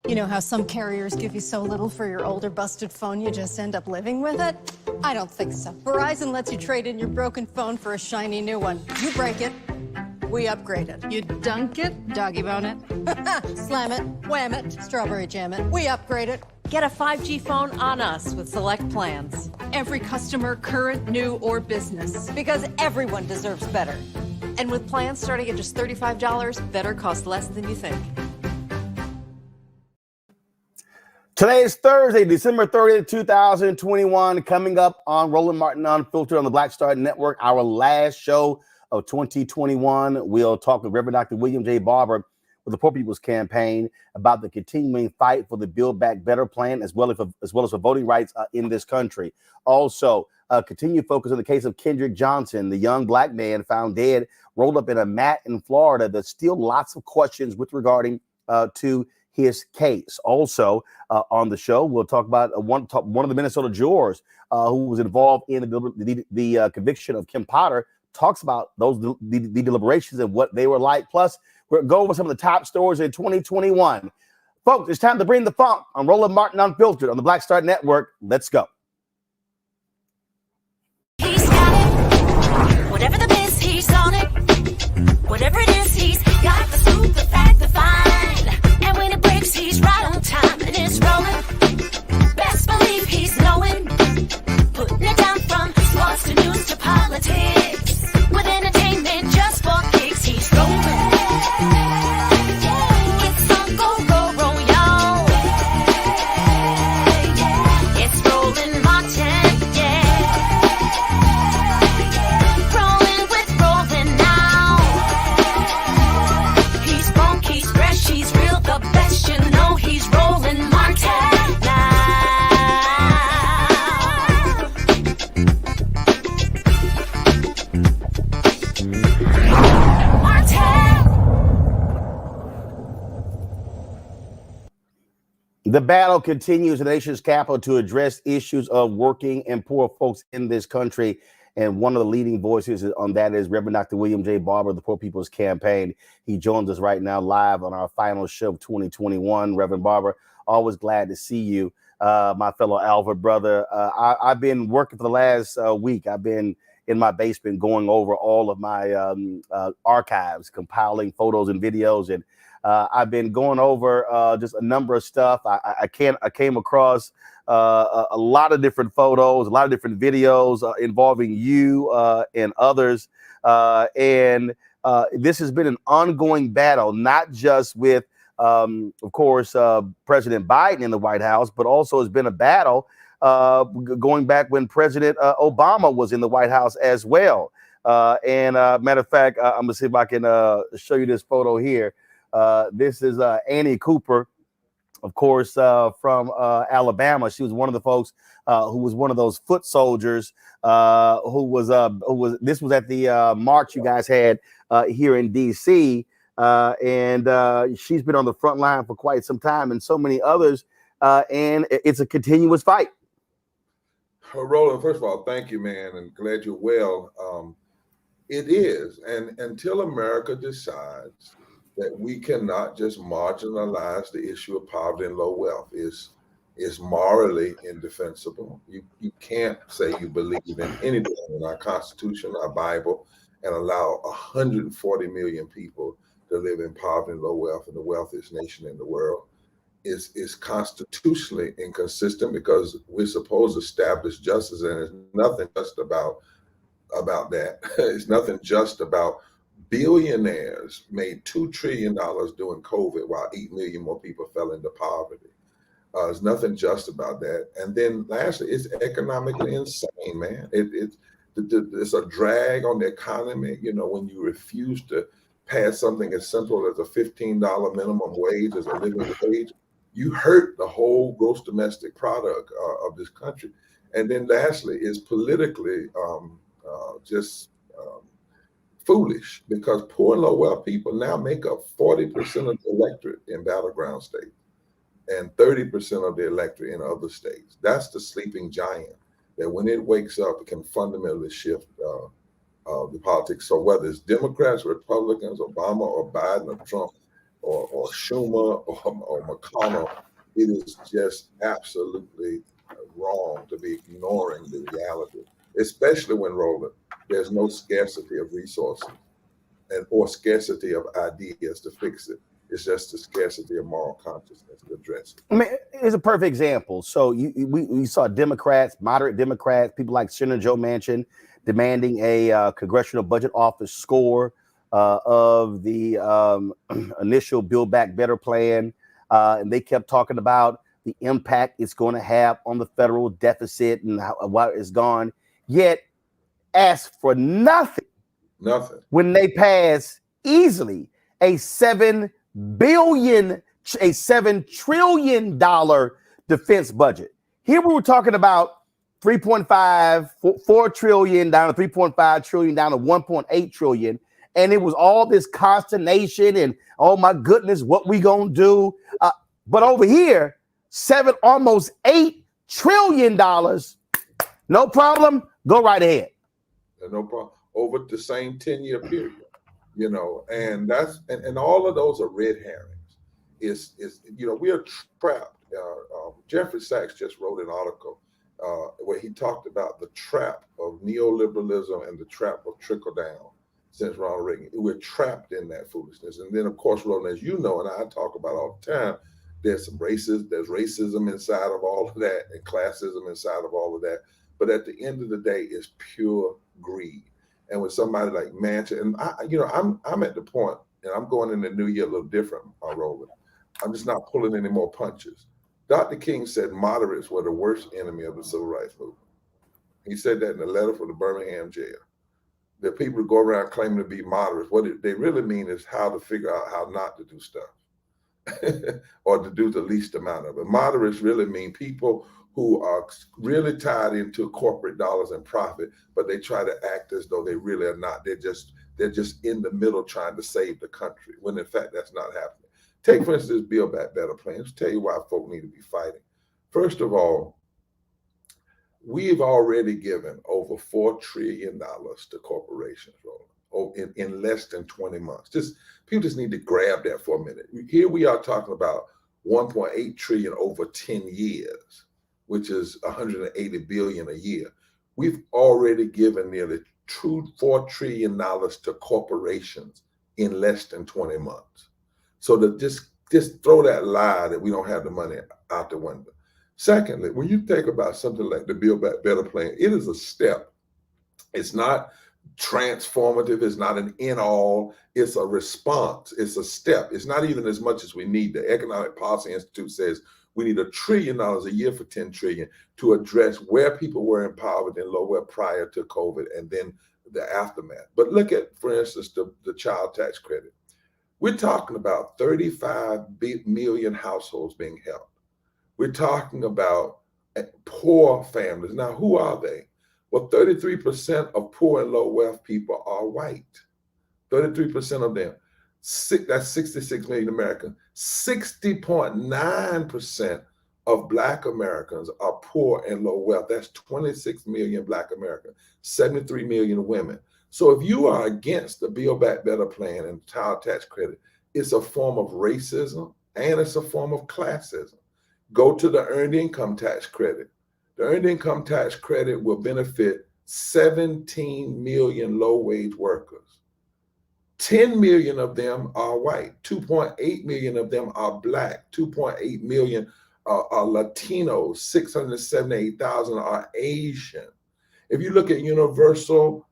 You know how some carriers give you so little for your older busted phone you just end up living with it? I don't think so. Verizon lets you trade in your broken phone for a shiny new one. You break it, we upgrade it. You dunk it, doggy bone it. Slam it, wham it, strawberry jam it, we upgrade it. Get a 5G phone on us with select plans. Every customer, current, new, or business. Because everyone deserves better. And with plans starting at just $35, better costs less than you think. Today is Thursday, December 30th, 2021, coming up on Roland Martin Unfiltered on the Black Star Network, our last show of 2021. We'll talk with Reverend Dr. William J. Barber with the Poor People's Campaign about the continuing fight for the Build Back Better plan, as well as for voting rights in this country. Also, continue focus on the case of Kendrick Johnson, the young black man found dead, rolled up in a mat in Florida. There's still lots of questions with regarding to his case. Also, on the show, we'll talk about one of the Minnesota jurors who was involved in the conviction of Kim Potter. Talks about the deliberations and what they were like. Plus, we'll go over some of the top stories in 2021. Folks, it's time to bring the funk on Roland Martin Unfiltered on the Black Star Network. Let's go. Whatever the biz, he's on it. Whatever it is, he's got the scoop, the fact, the find. And when it breaks, he's right on time and it's rolling. Best believe he's knowing. Putting it down from sports to news to politics. With entertainment just for kicks, he's rolling. It's on go, go, roll, y'all. It's Roland Martin, yeah. Rolling with Roland now. He's funk, he's fresh, he's real, the best, you know he's Roland Martin now. The battle continues in the nation's capital to address issues of working and poor folks in this country. And one of the leading voices on that is Reverend Dr. William J. Barber, the Poor People's Campaign. He joins us right now live on our final show of 2021. Reverend Barber, always glad to see you, my fellow Alva brother. I've been working for the last week. I've been in my basement going over all of my archives, compiling photos and videos, and I've been going over just a number of stuff. I came across a lot of different photos, a lot of different videos involving you and others. And this has been an ongoing battle, not just with, of course, President Biden in the White House, but also has been a battle going back when President Obama was in the White House as well. And matter of fact, I'm gonna see if I can show you this photo here. This is Annie Cooper, of course, from Alabama. She was one of the folks who was one of those foot soldiers this was at the march you guys had here in DC. And she's been on the front line for quite some time, and so many others. And it's a continuous fight. Well, Roland, first of all, thank you, man, and glad you're well. It is, and until America decides that we cannot just marginalize the issue of poverty and low wealth is morally indefensible. You can't say you believe in anything in our Constitution, our Bible, and allow 140 million people to live in poverty and low wealth in the wealthiest nation in the world. Is constitutionally inconsistent because we're supposed to establish justice, and it's nothing just about that. It's nothing just about billionaires made $2 trillion during COVID while 8 million more people fell into poverty. There's nothing just about that. And then lastly, it's economically insane, man. It's a drag on the economy. You know, when you refuse to pass something as simple as a $15 minimum wage as a living wage, you hurt the whole gross domestic product of this country. And then lastly, is politically just foolish, because poor and low wealth people now make up 40% of the electorate in battleground states and 30% of the electorate in other states. That's the sleeping giant that when it wakes up, it can fundamentally shift the politics. So whether it's Democrats, Republicans, Obama or Biden or Trump or Schumer or McConnell, it is just absolutely wrong to be ignoring the reality, especially when, Roland, there's no scarcity of resources or scarcity of ideas to fix it. It's just the scarcity of moral consciousness to address it. I mean, it's a perfect example. So we saw Democrats, moderate Democrats, people like Senator Joe Manchin demanding a Congressional Budget Office score of the initial Build Back Better plan. And they kept talking about the impact it's going to have on the federal deficit and what it's gone. Yet asked for nothing when they pass easily a $7 trillion defense budget. Here we were talking about 4 trillion down to 3.5 trillion down to 1.8 trillion. And it was all this consternation and, oh my goodness, what we gonna do? But over here, almost $8 trillion. No problem. Go right ahead. No problem. Over the same 10-year period, you know, and that's and all of those are red herrings. Is you know, we are trapped. Jeffrey Sachs just wrote an article where he talked about the trap of neoliberalism and the trap of trickle down since Ronald Reagan. We're trapped in that foolishness. And then, of course, Roland, as you know, and I talk about all the time, there's racism inside of all of that and classism inside of all of that. But at the end of the day, it's pure greed. And with somebody like Manchin, and I'm at the point, and I'm going in the new year a little different, Roland. I'm just not pulling any more punches. Dr. King said moderates were the worst enemy of the civil rights movement. He said that in a letter from the Birmingham jail. The people who go around claiming to be moderates, what they really mean is how to figure out how not to do stuff or to do the least amount of it. Moderates really mean people who are really tied into corporate dollars and profit, but they try to act as though they really are not. They're just in the middle trying to save the country, when in fact that's not happening. Take, for instance, Build Back Better plan. Let's tell you why folk need to be fighting. First of all, we've already given over $4 trillion to corporations, Roland, in less than 20 months. People just need to grab that for a minute. Here we are talking about 1.8 trillion over 10 years, which is 180 billion a year. We've already given nearly $4 trillion to corporations in less than 20 months. So to just throw that lie that we don't have the money out the window. Secondly, when you think about something like the Build Back Better plan, it is a step. It's not transformative. It's not an end-all. It's a response. It's a step. It's not even as much as we need. The Economic Policy Institute says we need $1 trillion a year for 10 trillion to address where people were in poverty and lower prior to COVID and then the aftermath. But look at, for instance, the child tax credit. We're talking about 35 million households being helped. We're talking about poor families. Now, who are they? Well, 33% of poor and low wealth people are white. 33% of them. That's 66 million Americans. 60.9% of Black Americans are poor and low wealth. That's 26 million Black Americans, 73 million women. So if you are against the Build Back Better plan and child tax credit, it's a form of racism and it's a form of classism. Go to the earned income tax credit. The earned income tax credit will benefit 17 million low-wage workers. 10 million of them are white. 2.8 million of them are Black. 2.8 million are Latinos. 678,000 are Asian. If you look at universal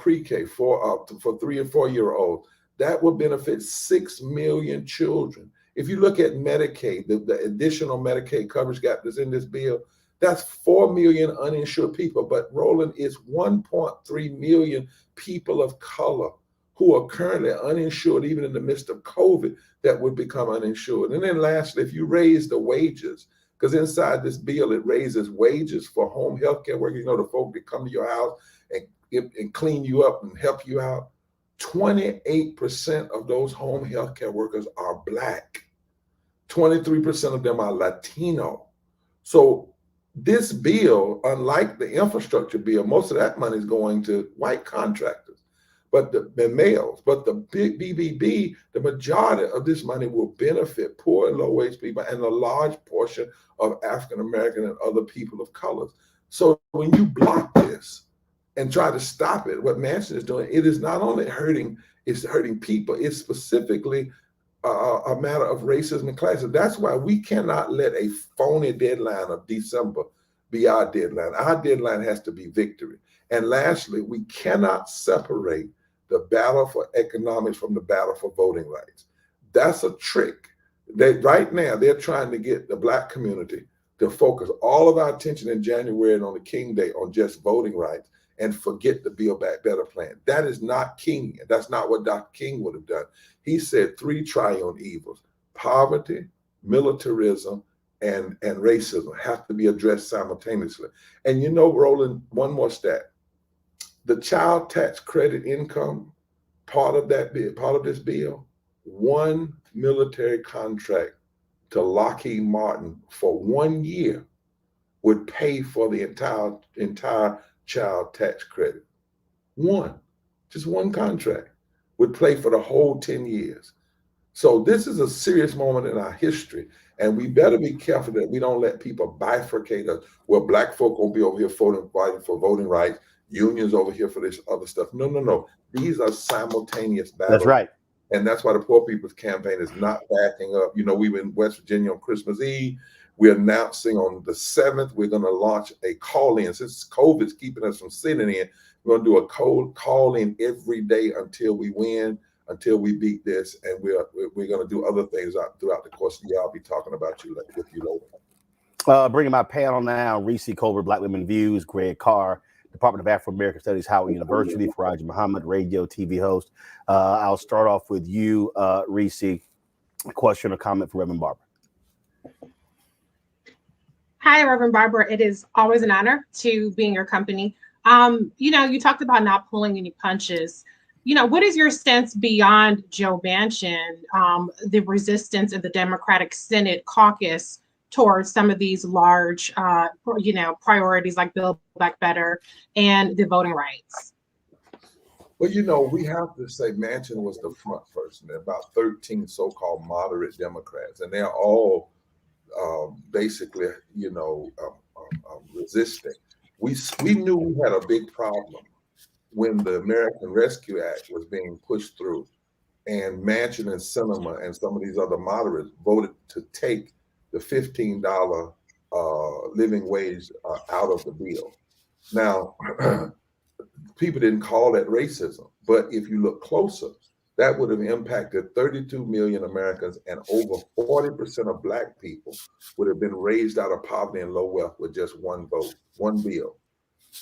pre-K for 3 and 4 year olds, that will benefit 6 million children. If you look at Medicaid, the additional Medicaid coverage gap that's in this bill, that's 4 million uninsured people. But Roland, it's 1.3 million people of color who are currently uninsured, even in the midst of COVID, that would become uninsured. And then lastly, if you raise the wages, because inside this bill, it raises wages for home health care workers, the folk that come to your house and clean you up and help you out. 28% of those home health care workers are Black. 23% of them are Latino. So this bill, unlike the infrastructure bill, most of that money is going to white contractors, but the males. But the big BBB, the majority of this money will benefit poor and low-wage people and a large portion of African American and other people of colors. So when you block this and try to stop it, what Manchin is doing, it is not only hurting people, it's specifically a matter of racism and classism. That's why we cannot let a phony deadline of December be our deadline. Our deadline has to be victory. And lastly, we cannot separate the battle for economics from the battle for voting rights. That's a trick. Right now, they're trying to get the Black community to focus all of our attention in January and on the King Day on just voting rights and forget the Build Back Better plan. That is not King. That's not what Dr. King would have done. He said 3 triune evils: poverty, militarism, and racism have to be addressed simultaneously. And Roland, one more stat. The child tax credit income, part of this bill, 1 military contract to Lockheed Martin for 1 year would pay for the entire child tax credit. Just one contract would pay for the whole 10 years. So this is a serious moment in our history, and we better be careful that we don't let people bifurcate us, where Black folk won't be over here fighting for voting rights. unions over here for this other stuff. No. These are simultaneous battles. That's right. And that's why the Poor People's Campaign is not backing up. You know, we were in West Virginia on Christmas Eve. We're announcing on the 7th, we're going to launch a call-in. Since COVID's keeping us from sitting in, we're going to do a cold call-in every day until we win, until we beat this. And we're going to do other things throughout the course of the year. I'll be talking about with you later. Bringing my panel now, Reese Colbert, Black Women Views, Greg Carr, Department of Afro-American Studies, Howard University, Faraj Muhammad, radio, TV host. I'll start off with you, Reese. A question or comment for Reverend Barber. Hi, Reverend Barber. It is always an honor to be in your company. You talked about not pulling any punches. What is your stance beyond Joe Manchin, the resistance in the Democratic Senate caucus towards some of these large, priorities like Build Back Better and the voting rights? Well, we have to say Manchin was the front person. There are about 13 so-called moderate Democrats, and they're all basically, resisting. We knew we had a big problem when the American Rescue Act was being pushed through, and Manchin and Sinema and some of these other moderates voted to take the $15 living wage out of the bill. Now, people didn't call that racism, but if you look closer, that would have impacted 32 million Americans, and over 40% of Black people would have been raised out of poverty and low wealth with just one vote, one bill.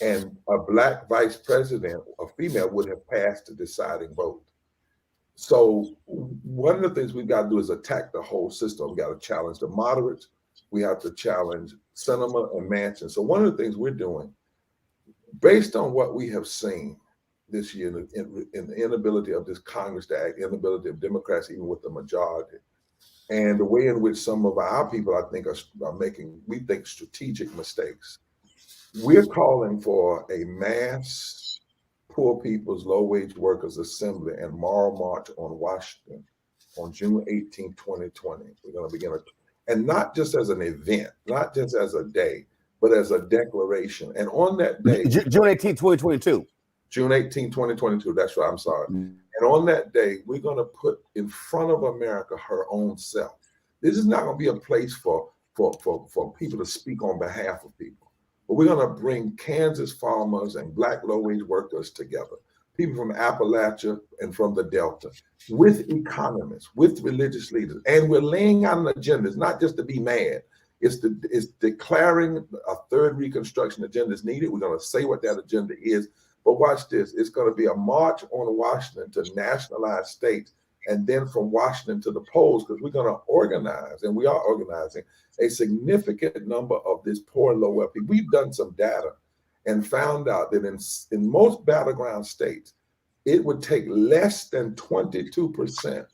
And a Black vice president, a female, would have passed the deciding vote. So one of the things we've got to do is attack the whole system. We've got to challenge the moderates. We have to challenge Sinema and Manchin. So one of the things we're doing, based on what we have seen this year in the inability of this Congress to act, inability of Democrats, even with the majority, and the way in which some of our people, I think, are making, we think, strategic mistakes, we're calling for a mass Poor People's Low Wage Workers Assembly and Moral March on Washington on June 18, 2020. We're going to begin and not just as an event, not just as a day, but as a declaration. And on that day, June 18, 2022. June 18, 2022. That's right. I'm sorry. And on that day, we're going to put in front of America her own self. This is not going to be a place for people to speak on behalf of people. But we're going to bring Kansas farmers and Black low-wage workers together, people from Appalachia and from the Delta, with economists, with religious leaders. And we're laying out an agenda. It's not just to be mad. It's declaring a third Reconstruction agenda is needed. We're going to say what that agenda is. But watch this. It's going to be a march on Washington to nationalize states, and then from Washington to the polls, because we're going to organize, and we are organizing, a significant number of this poor and low wealth people. We've done some data and found out that in most battleground states, it would take less than 22%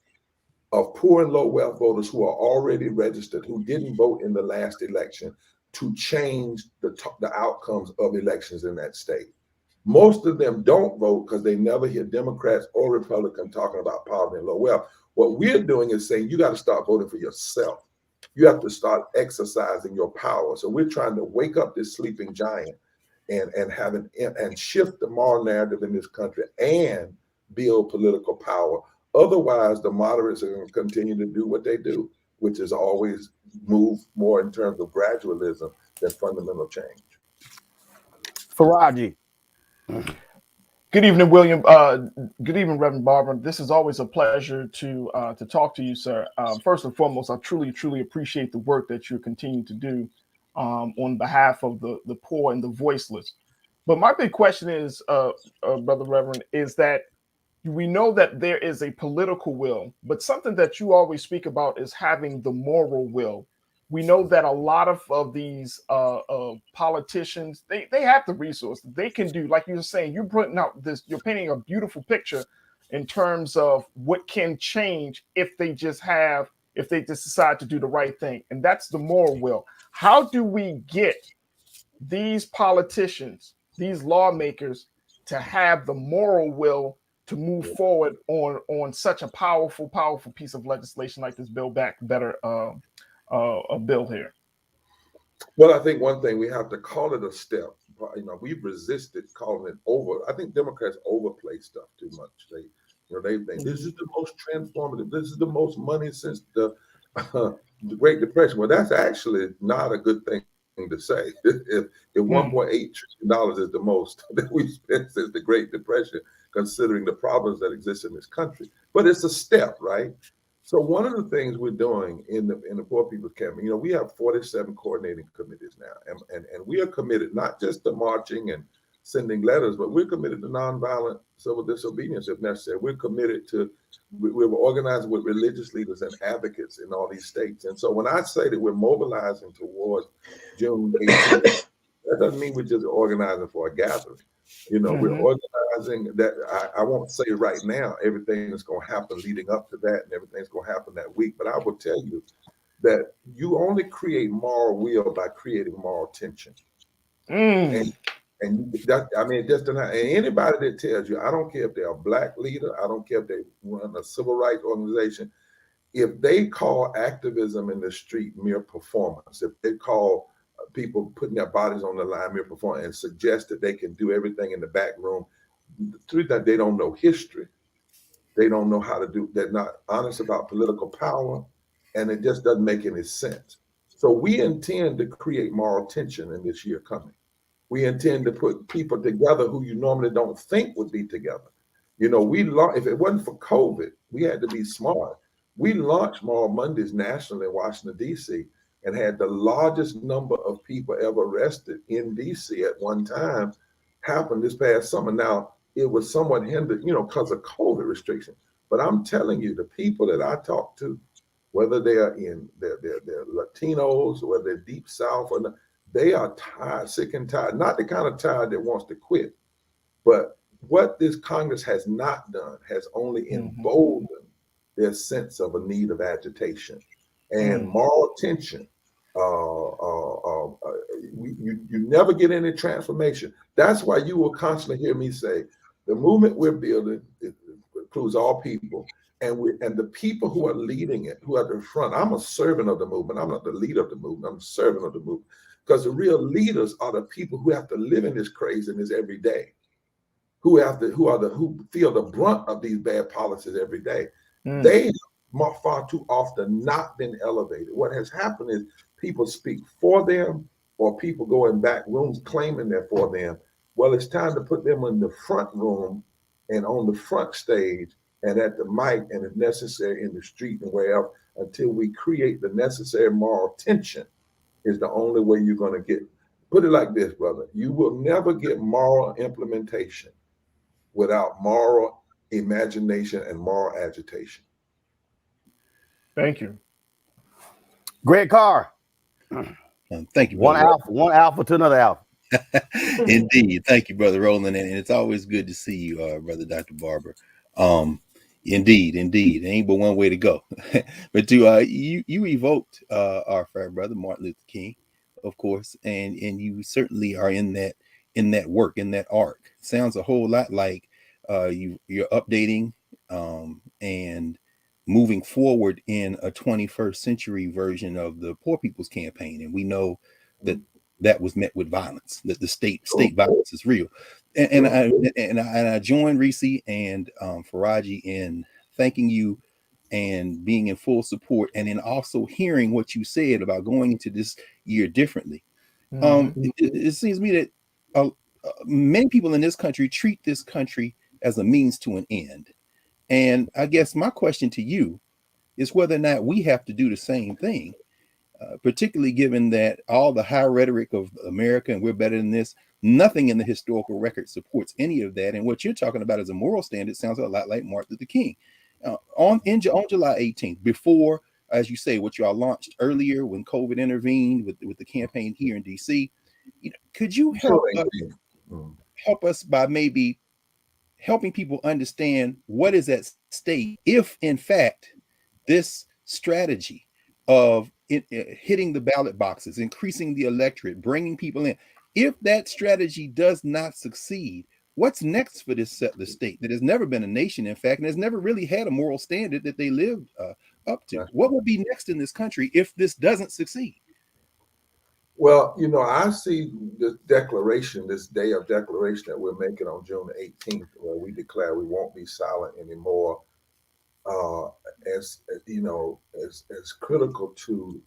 of poor and low wealth voters who are already registered, who didn't vote in the last election, to change the outcomes of elections in that state. Most of them don't vote because they never hear Democrats or Republicans talking about poverty and low wealth. What we're doing is saying you got to start voting for yourself. You have to start exercising your power. So we're trying to wake up this sleeping giant and shift the moral narrative in this country and build political power. Otherwise, the moderates are going to continue to do what they do, which is always move more in terms of gradualism than fundamental change. Faraji. Good evening, William. Good evening, Reverend Barber. This is always a pleasure to talk to you, sir. First and foremost, I truly appreciate the work that you continue to do on behalf of the poor and the voiceless. But my big question is, Brother Reverend, is that we know that there is a political will, but something that you always speak about is having the moral will. We know that a lot of these politicians, they have the resources. They can do, like you were saying, you're putting out this, you're painting a beautiful picture in terms of what can change if they just decide to do the right thing. And that's the moral will. How do we get these politicians, these lawmakers, to have the moral will to move forward on such a powerful piece of legislation like this Build Back Better a bill here? Well, I think one thing, we have to call it a step, we've resisted calling it over. I think Democrats overplay stuff too much. They this is the most transformative. This is the most money since the Great Depression. Well, that's actually not a good thing to say. If $1.8 trillion is the most that we spent since the Great Depression, considering the problems that exist in this country, but it's a step, right? So one of the things we're doing in the Poor People's Campaign, we have 47 coordinating committees now, and we are committed not just to marching and sending letters, but we're committed to nonviolent civil disobedience if necessary. We're committed to, we're organized with religious leaders and advocates in all these states. And so when I say that we're mobilizing towards June 18th, that doesn't mean we're just organizing for a gathering. We're organizing that. I won't say right now everything is going to happen leading up to that and everything's going to happen that week, but I will tell you that you only create moral will by creating moral tension. And that, it just doesn't. And anybody that tells you, I don't care if they're a black leader, I don't care if they run a civil rights organization, if they call activism in the street mere performance, if they call people putting their bodies on the line mere performance and suggest that they can do everything in the back room, through that they don't know history, they don't know how to do. They're not honest about political power, and it just doesn't make any sense. So we intend to create moral tension in this year coming. We intend to put people together who you normally don't think would be together. If it wasn't for COVID, we had to be smart. We launched Moral Mondays nationally in Washington, D.C., and had the largest number of people ever arrested in D.C. at one time happen this past summer. Now, it was somewhat hindered, because of COVID restrictions. But I'm telling you, the people that I talk to, whether they're Latinos, whether they're Deep South or not, they are tired, sick and tired, not the kind of tired that wants to quit. But what this Congress has not done has only emboldened their sense of a need of agitation and moral tension. You never get any transformation. That's why you will constantly hear me say, the movement we're building includes all people. And the people who are leading it, who are at the front, I'm a servant of the movement. I'm not the leader of the movement. I'm a servant of the movement. Because the real leaders are the people who have to live in this craziness every day, who feel the brunt of these bad policies every day. They have far too often not been elevated. What has happened is people speak for them, or people go in back rooms claiming they're for them. Well, it's time to put them in the front room and on the front stage and at the mic, and if necessary in the street and wherever, until we create the necessary moral tension. Is the only way you're going to get. Put it like this, brother. You will never get moral implementation without moral imagination and moral agitation. Thank you. Greg Carr. Thank you, brother. One alpha to another alpha. Indeed. Thank you, Brother Roland. And it's always good to see you, Brother Dr. Barber. Indeed. There ain't but one way to go. But you evoked our fair brother Martin Luther King, of course, and you certainly are in that work, in that arc. Sounds a whole lot like you're updating and moving forward in a 21st century version of the Poor People's Campaign. And we know that was met with violence, that the state violence is real. And I join Reese and Faraji in thanking you and being in full support, and in also hearing what you said about going into this year differently. It seems to me that many people in this country treat this country as a means to an end. And I guess my question to you is whether or not we have to do the same thing, particularly given that all the high rhetoric of America and we're better than this, nothing in the historical record supports any of that. And what you're talking about as a moral standard sounds a lot like Martin Luther King. On July 18th, before, as you say, what y'all launched earlier when COVID intervened with the campaign here in DC, could you help us by maybe helping people understand what is at stake if, in fact, this strategy of hitting the ballot boxes, increasing the electorate, bringing people in, if that strategy does not succeed, what's next for this settler state that has never been a nation, in fact, and has never really had a moral standard that they lived up to? What will be next in this country if this doesn't succeed? Well, I see this declaration, this day of declaration that we're making on June 18th, where we declare we won't be silent anymore, as as critical to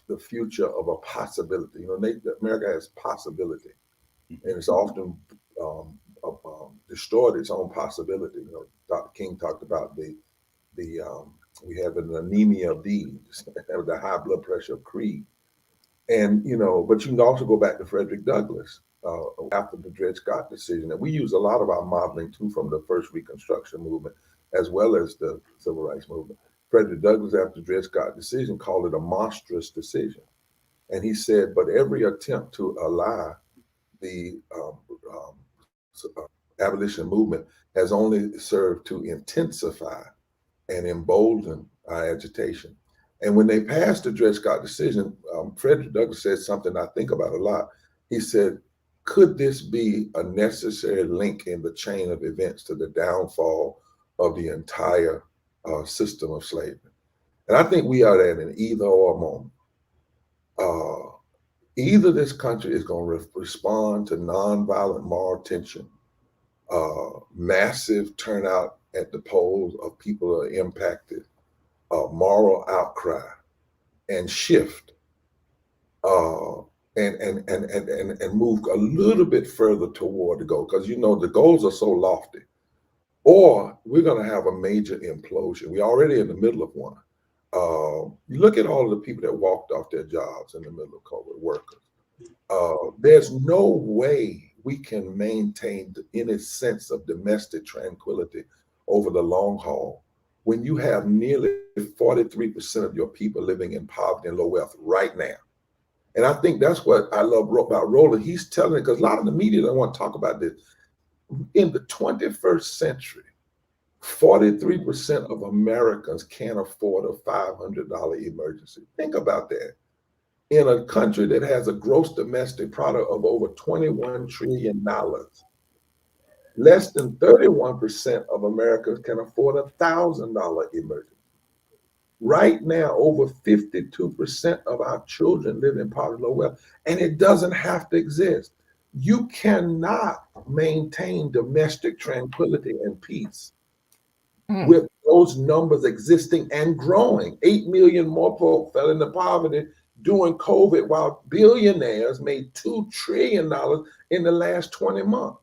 the future of a possibility. America has possibility, and it's often destroyed its own possibility. Dr. King talked about the we have an anemia of deeds, the high blood pressure of creed. And, but you can also go back to Frederick Douglass after the Dred Scott decision. And we use a lot of our modeling too from the first Reconstruction movement, as well as the Civil Rights movement. Frederick Douglass, after the Dred Scott decision, called it a monstrous decision. And he said, but every attempt to ally the abolition movement has only served to intensify and embolden our agitation. And when they passed the Dred Scott decision, Frederick Douglass said something I think about a lot. He said, could this be a necessary link in the chain of events to the downfall of the entire system of slavery? And I think we are at an either or moment. Either this country is going to respond to nonviolent moral tension, massive turnout at the polls of people who are impacted, moral outcry, and shift, and move a little bit further toward the goal, because the goals are so lofty. Or we're going to have a major implosion. We're already in the middle of one. You look at all of the people that walked off their jobs in the middle of COVID, workers. There's no way we can maintain any sense of domestic tranquility over the long haul when you have nearly 43% of your people living in poverty and low wealth right now. And I think that's what I love about Roland. He's telling it, because a lot of the media don't want to talk about this. In the 21st century, 43% of Americans can't afford a $500 emergency. Think about that. In a country that has a gross domestic product of over $21 trillion, less than 31% of Americans can afford a $1,000 emergency. Right now, over 52% of our children live in poverty, low wealth, and it doesn't have to exist. You cannot maintain domestic tranquility and peace with those numbers existing and growing. 8 million more folk fell into poverty during COVID, while billionaires made $2 trillion in the last 20 months.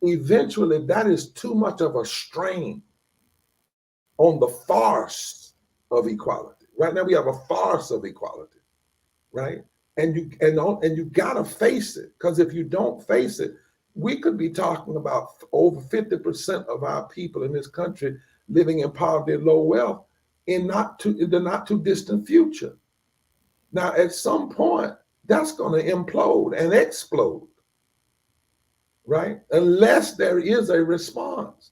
Eventually, that is too much of a strain on the farce of equality. Right now, we have a farce of equality, right? And you gotta face it, because if you don't face it, we could be talking about over 50% of our people in this country living in poverty and low wealth in the not too distant future. Now, at some point, that's going to implode and explode, right? Unless there is a response.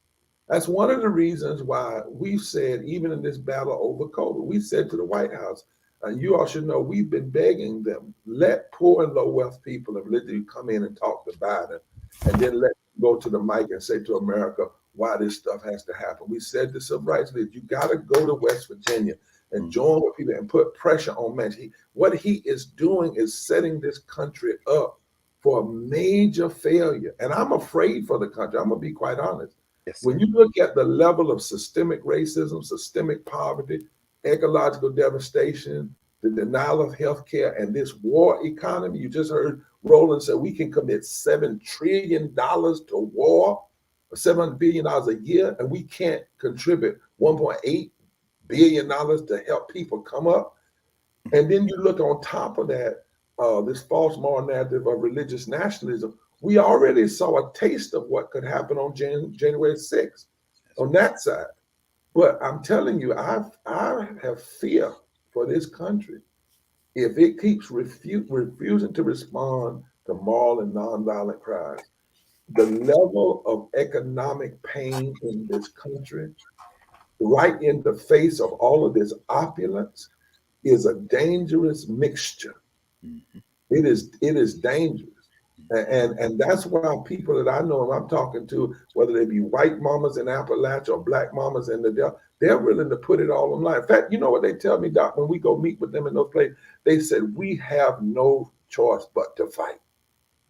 That's one of the reasons why we've said, even in this battle over COVID, we said to the White House, and you all should know, we've been begging them, let poor and low wealth people and literally come in and talk to Biden, and then let them go to the mic and say to America why this stuff has to happen. We said to civil rights leaders, you got to go to West Virginia and join with people and put pressure on Manchin. What he is doing is setting this country up for a major failure. And I'm afraid for the country. I'm going to be quite honest. Yes, when you look at the level of systemic racism, systemic poverty, ecological devastation, the denial of health care, and this war economy, you just heard Roland say we can commit $7 trillion to war, $700 billion a year, and we can't contribute $1.8 billion to help people come up. And then you look on top of that, this false moral narrative of religious nationalism. We already saw a taste of what could happen on January 6th on that side. But I'm telling you, I have fear for this country if it keeps refusing to respond to moral and nonviolent cries. The level of economic pain in this country, right in the face of all of this opulence, is a dangerous mixture. It is dangerous. And that's why people that I know and I'm talking to, whether they be white mamas in Appalachia or black mamas in the Delta, they're willing to put it all online. In fact, you know what they tell me, Doc, when we go meet with them in those places? They said, we have no choice but to fight.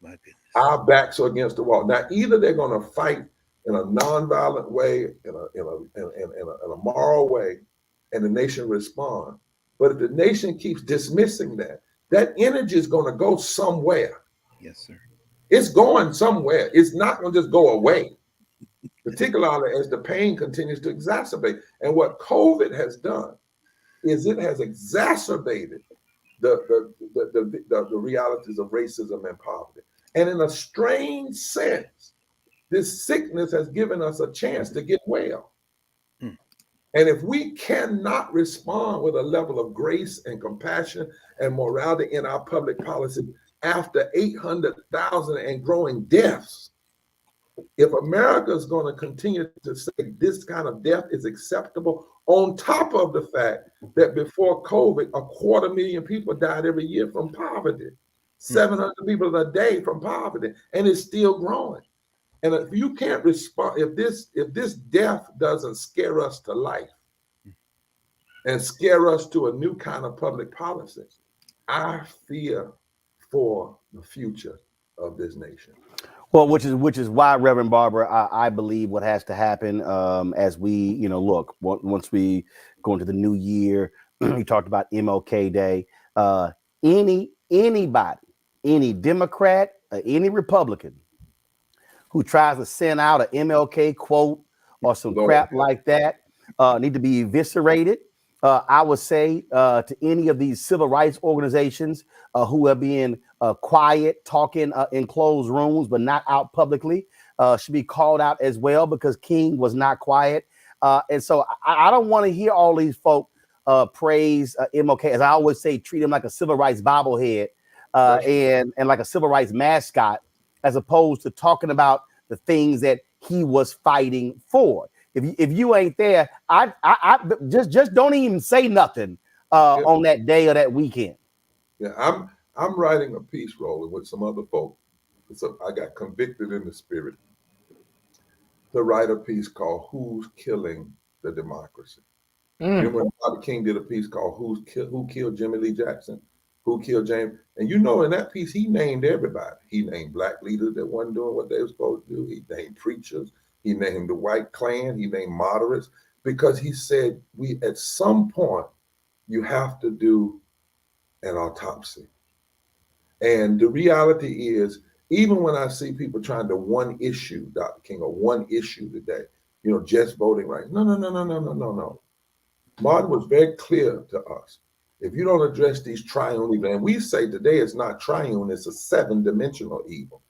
My goodness. Our backs are against the wall. Now, either they're going to fight in a nonviolent way, in a moral way, and the nation respond. But if the nation keeps dismissing that, that energy is going to go somewhere. Yes, sir. It's going somewhere. It's not going to just go away, particularly as the pain continues to exacerbate. And what COVID has done is it has exacerbated the realities of racism and poverty. And in a strange sense, this sickness has given us a chance to get well. Mm. And if we cannot respond with a level of grace and compassion and morality in our public policy after 800,000 and growing deaths, if America is going to continue to say this kind of death is acceptable, on top of the fact that before COVID, 250,000 people died every year from poverty, 700 people a day from poverty, and it's still growing. And if you can't respond, if this death doesn't scare us to life and scare us to a new kind of public policy, I fear for the future of this nation. Well, which is why, Reverend Barber, I believe what has to happen as we, look, once we go into the new year, you talked about MLK Day. Anybody, any Democrat, any Republican who tries to send out an MLK quote or some crap like that need to be eviscerated. I would say to any of these civil rights organizations who are being quiet, talking in closed rooms, but not out publicly, should be called out as well, because King was not quiet. And so I don't want to hear all these folk praise MLK. As I always say, treat him like a civil rights bobblehead and like a civil rights mascot, as opposed to talking about the things that he was fighting for. If you ain't there, I just don't even say nothing on that day or that weekend. Yeah, I'm writing a piece, Roland, with some other folk. So I got convicted in the spirit to write a piece called "Who's Killing the Democracy." Remember when Dr. King did a piece called "Who Killed Jimmy Lee Jackson? Who killed James?" And in that piece, he named everybody. He named black leaders that wasn't doing what they were supposed to do. He named preachers. He named the white Klan. He named moderates, because he said, at some point, you have to do an autopsy. And the reality is, even when I see people trying to one issue, Dr. King, or one issue today, just voting rights. No. Martin was very clear to us. If you don't address these triune evils, and we say today it's not triune, it's a 7-dimensional evil.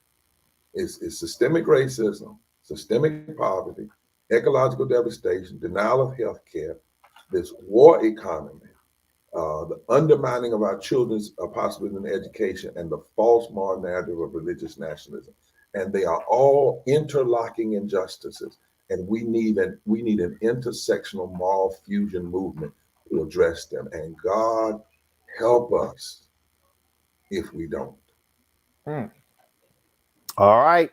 It's systemic racism, systemic poverty, ecological devastation, denial of health care, this war economy, the undermining of our children's possibility in education, and the false moral narrative of religious nationalism. And they are all interlocking injustices. And we need an intersectional moral fusion movement to address them. And God help us if we don't. All right.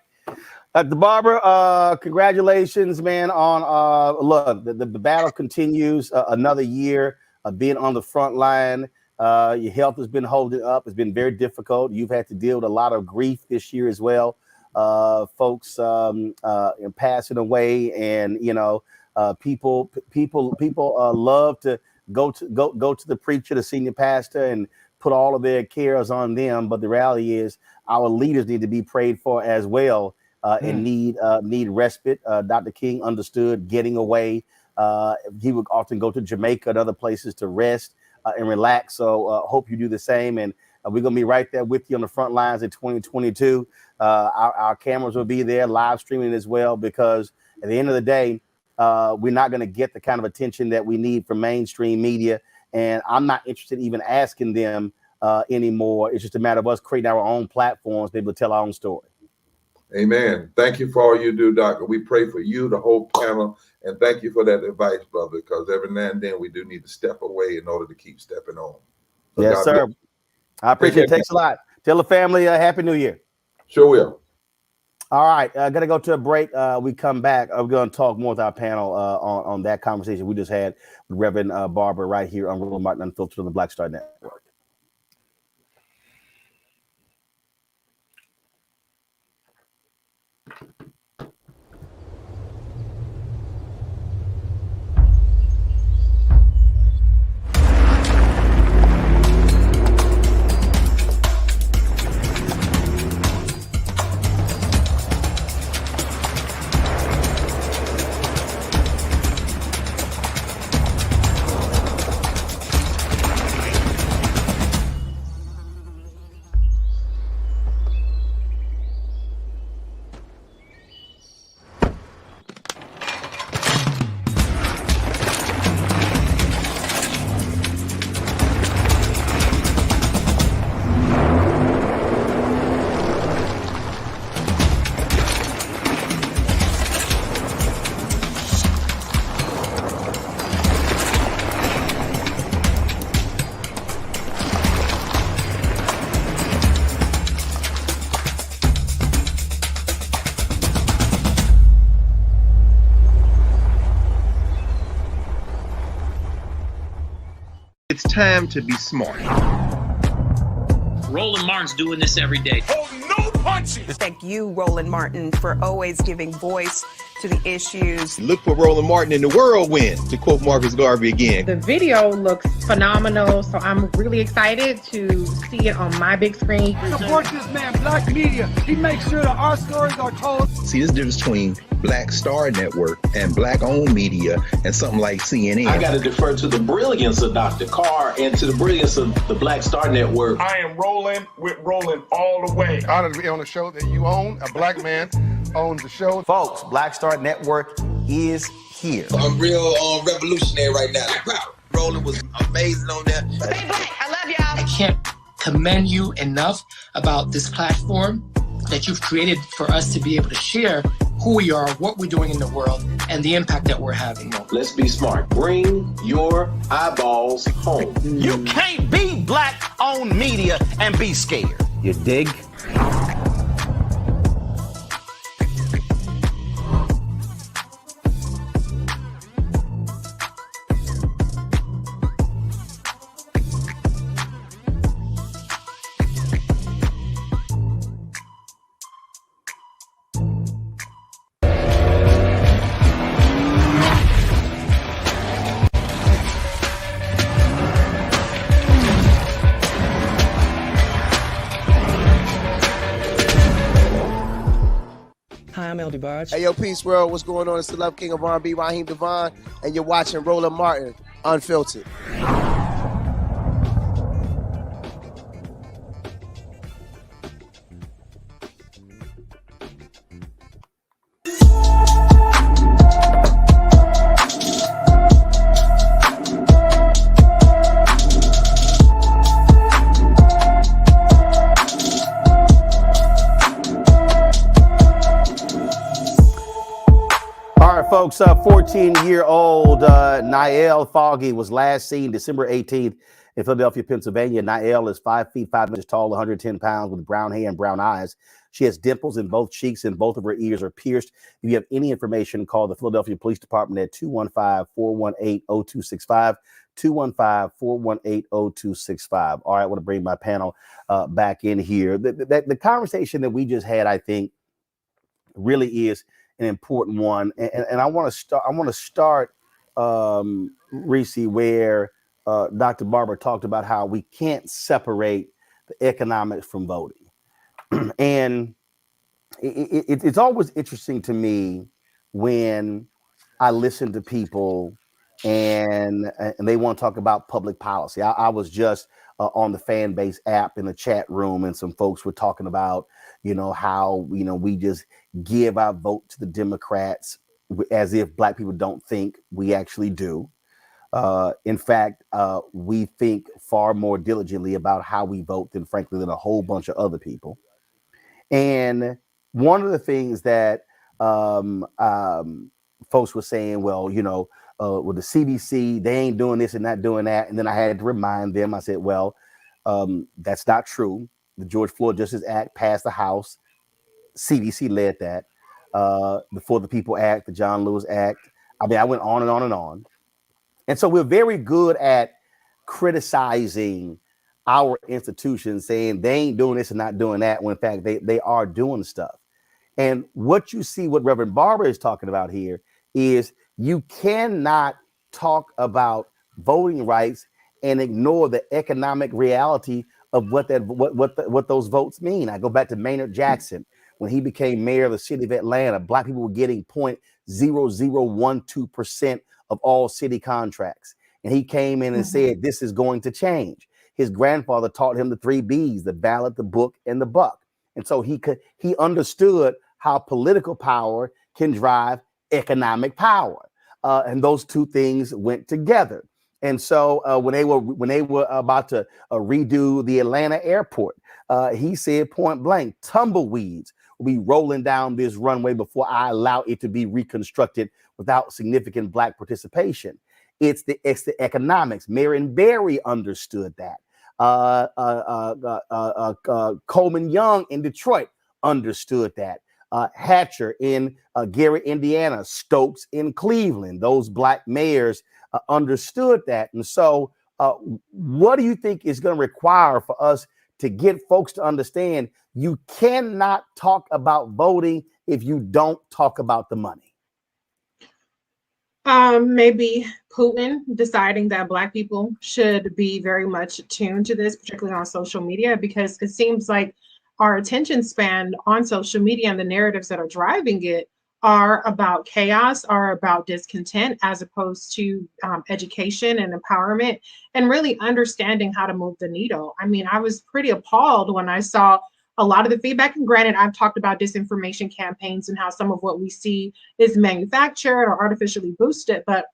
Dr. Barber, congratulations, man, on look, the battle continues, another year being on the front line. Your health has been holding up. It's been very difficult. You've had to deal with a lot of grief this year as well. Folks passing away, and people love to go to the preacher, the senior pastor, and put all of their cares on them. But the reality is, our leaders need to be prayed for as well, and need respite. Dr. King understood getting away. He would often go to Jamaica and other places to rest and relax. So hope you do the same. And we're going to be right there with you on the front lines in 2022. Our cameras will be there live streaming as well, because at the end of the day, we're not going to get the kind of attention that we need from mainstream media. And I'm not interested in even asking them anymore. It's just a matter of us creating our own platforms, be able to tell our own story. Amen. Thank you for all you do, Doctor. We pray for you, the whole panel, and thank you for that advice, brother, because every now and then we do need to step away in order to keep stepping on. So yes, God sir. bless. I appreciate it. Thanks a lot. Tell the family Happy New Year. Sure will. All right. Gonna go to a break. We come back. We're going to talk more with our panel on that conversation we just had with Reverend Barber right here on Roland Martin Unfiltered on the Black Star Network. time to be smart. Roland Martin's doing this every day. Oh, no punches! Thank you, Roland Martin, for always giving voice to the issues. Look for Roland Martin in the whirlwind, to quote Marcus Garvey again. The video looks phenomenal, so I'm really excited to see it on my big screen. Support this man, Black Media. He makes sure that our stories are told. See, this difference between Black Star Network and Black-owned media and something like CNN. I got to defer to the brilliance of Dr. Carr and to the brilliance of the Black Star Network. I am rolling with Roland all the way. Honored to be on a show that you own. A black man owns the show. Folks, Black Star Network is here. I'm real revolutionary right now. Roland was amazing on that. Stay black. I love y'all. I can't commend you enough about this platform that you've created for us to be able to share who we are, what we're doing in the world, and the impact that we're having. Let's be smart. Bring your eyeballs home. You can't be Black-owned media and be scared. You dig? Hi, I'm LD Barge. Hey, yo, Peace World. What's going on? It's the Love King of R&B, Raheem Devon, and you're watching Roland Martin Unfiltered. Folks, 14-year-old Niall Foggy was last seen December 18th in Philadelphia, Pennsylvania. Niall is 5 feet 5 inches tall, 110 pounds, with brown hair and brown eyes. She has dimples in both cheeks and both of her ears are pierced. If you have any information, call the Philadelphia Police Department at 215-418-0265, 215-418-0265. All right, I want to bring my panel back in here. The conversation that we just had, I think, really is an important one, and I want to start, Reese, where Dr. Barber talked about how we can't separate the economics from voting, and it's always interesting to me when I listen to people and they want to talk about public policy. I was just on the fan base app in the chat room, and some folks were talking about, how, we just give our vote to the Democrats as if Black people don't think we actually do. In fact, we think far more diligently about how we vote than, frankly, than a whole bunch of other people. And one of the things that folks were saying, well, with the CDC, they ain't doing this and not doing that. And then I had to remind them, I said, well, that's not true. The George Floyd Justice Act passed the House. CDC led that. The For the People Act, the John Lewis Act. I mean, I went on and on and on. And so we're very good at criticizing our institutions, saying they ain't doing this and not doing that, when in fact they are doing stuff. And what you see, what Reverend Barber is talking about here, is you cannot talk about voting rights and ignore the economic reality of what those votes mean. I go back to Maynard Jackson. When he became mayor of the city of Atlanta, Black people were getting 0.0012% of all city contracts. And he came in and said, this is going to change. His grandfather taught him the 3 B's, the ballot, the book, and the buck. And so he understood how political power can drive economic power. And those two things went together. And so when they were about to redo the Atlanta airport, he said point blank, tumbleweeds will be rolling down this runway before I allow it to be reconstructed without significant Black participation. It's the economics. Marion Barry understood that. Coleman Young in Detroit understood that. Hatcher in Gary, Indiana, Stokes in Cleveland, those Black mayors understood that. And so What do you think is going to require for us to get folks to understand you cannot talk about voting if you don't talk about the money? Maybe Putin deciding that Black people should be very much attuned to this, particularly on social media, because it seems like our attention span on social media and the narratives that are driving it are about chaos, are about discontent, as opposed to education and empowerment and really understanding how to move the needle. I mean, I was pretty appalled when I saw a lot of the feedback. And granted, I've talked about disinformation campaigns and how some of what we see is manufactured or artificially boosted, but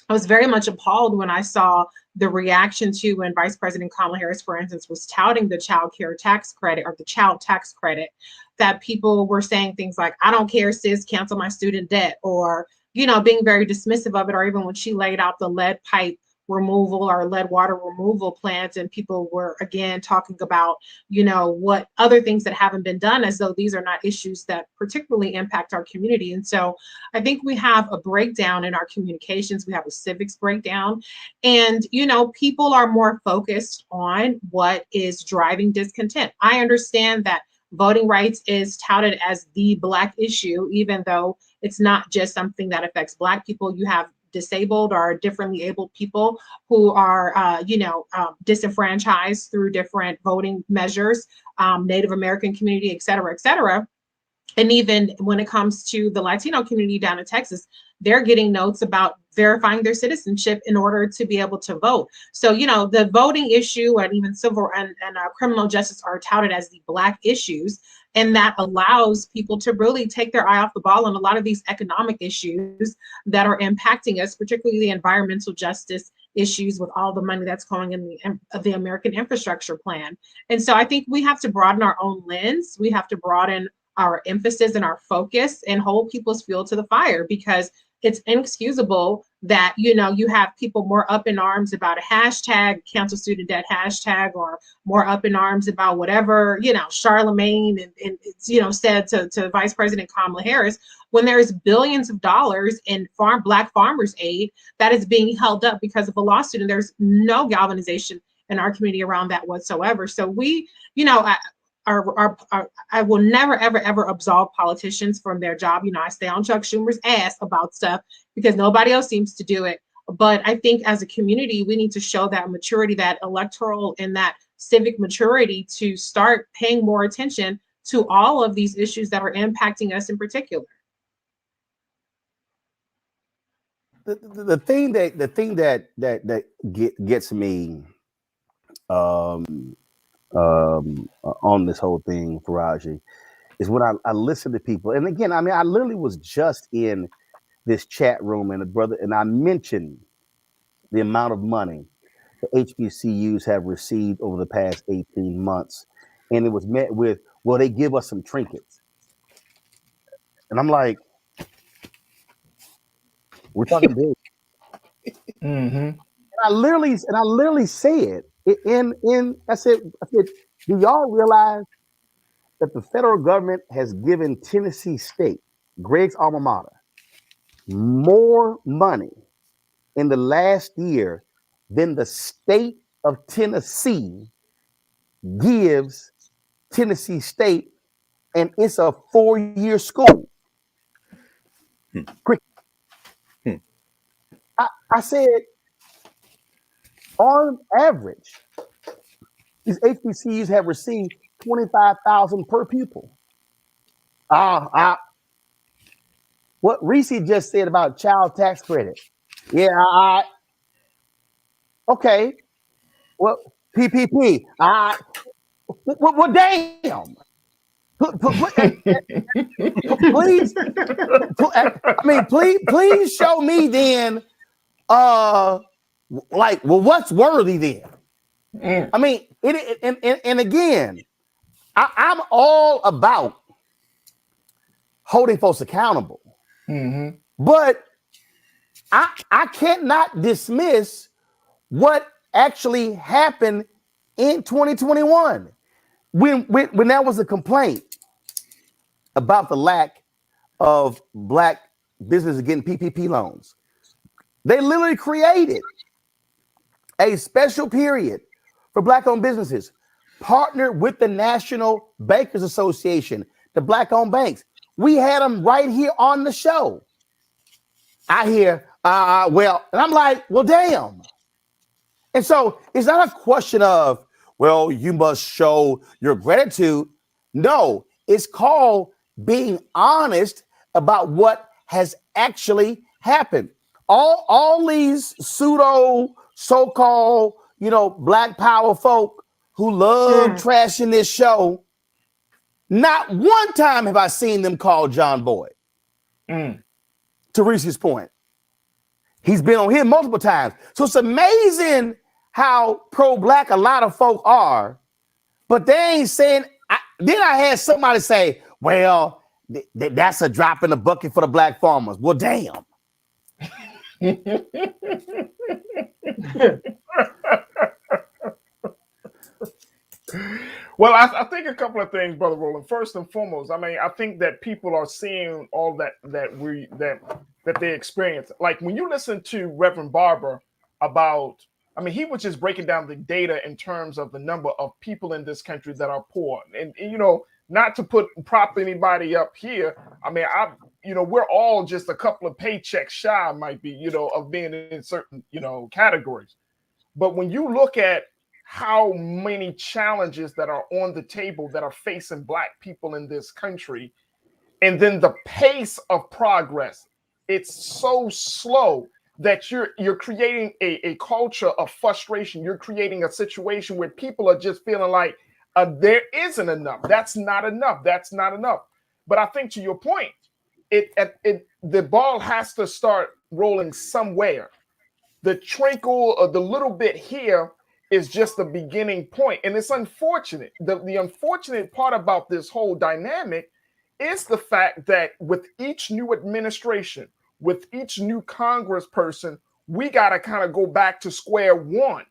I was very much appalled when I saw the reaction to when Vice President Kamala Harris, for instance, was touting the child care tax credit or the child tax credit, that people were saying things like, I don't care, sis, cancel my student debt, or, you know, being very dismissive of it, or even when she laid out the lead pipe removal or lead water removal plans, and people were again talking about, you know, what other things that haven't been done, as though these are not issues that particularly impact our community. And so I think we have a breakdown in our communications, we have a civics breakdown, and, you know, people are more focused on what is driving discontent. I understand that voting rights is touted as the Black issue, even though it's not just something that affects Black people. You have disabled or differently abled people who are, disenfranchised through different voting measures, Native American community, et cetera, et cetera. And even when it comes to the Latino community down in Texas, they're getting notes about verifying their citizenship in order to be able to vote. So, you know, the voting issue and even civil and criminal justice are touted as the Black issues. And that allows people to really take their eye off the ball on a lot of these economic issues that are impacting us, particularly the environmental justice issues with all the money that's going in the American infrastructure plan. And so I think we have to broaden our own lens. We have to broaden our emphasis and our focus and hold people's fuel to the fire, because it's inexcusable that, you know, you have people more up in arms about a hashtag, cancel student debt hashtag, or more up in arms about whatever, you know, Charlemagne and it's, you know, said to Vice President Kamala Harris, when there's billions of dollars in Black farmers aid that is being held up because of a lawsuit, and there's no galvanization in our community around that whatsoever. So we, you know, I will never, ever absolve politicians from their job. You know, I stay on Chuck Schumer's ass about stuff because nobody else seems to do it. But I think as a community, we need to show that maturity, that electoral and that civic maturity to start paying more attention to all of these issues that are impacting us in particular. The thing that gets me on this whole thing, Faraji, is when I listen to people. And again, I mean, I literally was just in this chat room and I mentioned the amount of money the HBCUs have received over the past 18 months. And it was met with, well, they give us some trinkets. And I'm like, we're talking big. Mm-hmm. I literally said I said, do y'all realize that the federal government has given Tennessee State, Greg's alma mater, more money in the last year than the state of Tennessee gives Tennessee State, and it's a 4-year school. I said, on average, these HBCUs have received $25,000 per pupil. What Reese just said about child tax credit. Yeah, okay. Well, PPP. Well, damn. Please, please show me then. Like, well, what's worthy then? I mean, and again, I'm all about holding folks accountable, but I cannot dismiss what actually happened in 2021 when there was a complaint about the lack of Black businesses getting PPP loans. They literally created a special period for Black-owned businesses, partnered with the National Bankers Association, the Black-owned banks. We had them right here on the show. I hear, well, and I'm like, well, damn. And so it's not a question of, well, you must show your gratitude. No, it's called being honest about what has actually happened. All these pseudo so-called, Black power folk who love trashing this show, not one time have I seen them call John Boyd. To Reese's point, he's been on here multiple times. So it's amazing how pro-Black a lot of folk are, but they ain't saying. Then I had somebody say, well, that's a drop in the bucket for the Black farmers. Well, damn. Well, I think a couple of things, Brother Roland. First and foremost, I mean, I think that people are seeing all that they experience. Like when you listen to Reverend Barber about, I mean, he was just breaking down the data in terms of the number of people in this country that are poor. And not to prop anybody up here. I mean, we're all just a couple of paychecks shy, might be, of being in certain, categories. But when you look at how many challenges that are on the table that are facing Black people in this country, and then the pace of progress, it's so slow that you're creating a culture of frustration. You're creating a situation where people are just feeling like there isn't enough. That's not enough. That's not enough. But I think to your point, the ball has to start rolling somewhere. The trickle or the little bit here is just the beginning point. And it's unfortunate. The unfortunate part about this whole dynamic is the fact that with each new administration, with each new congressperson, we got to kind of go back to square one.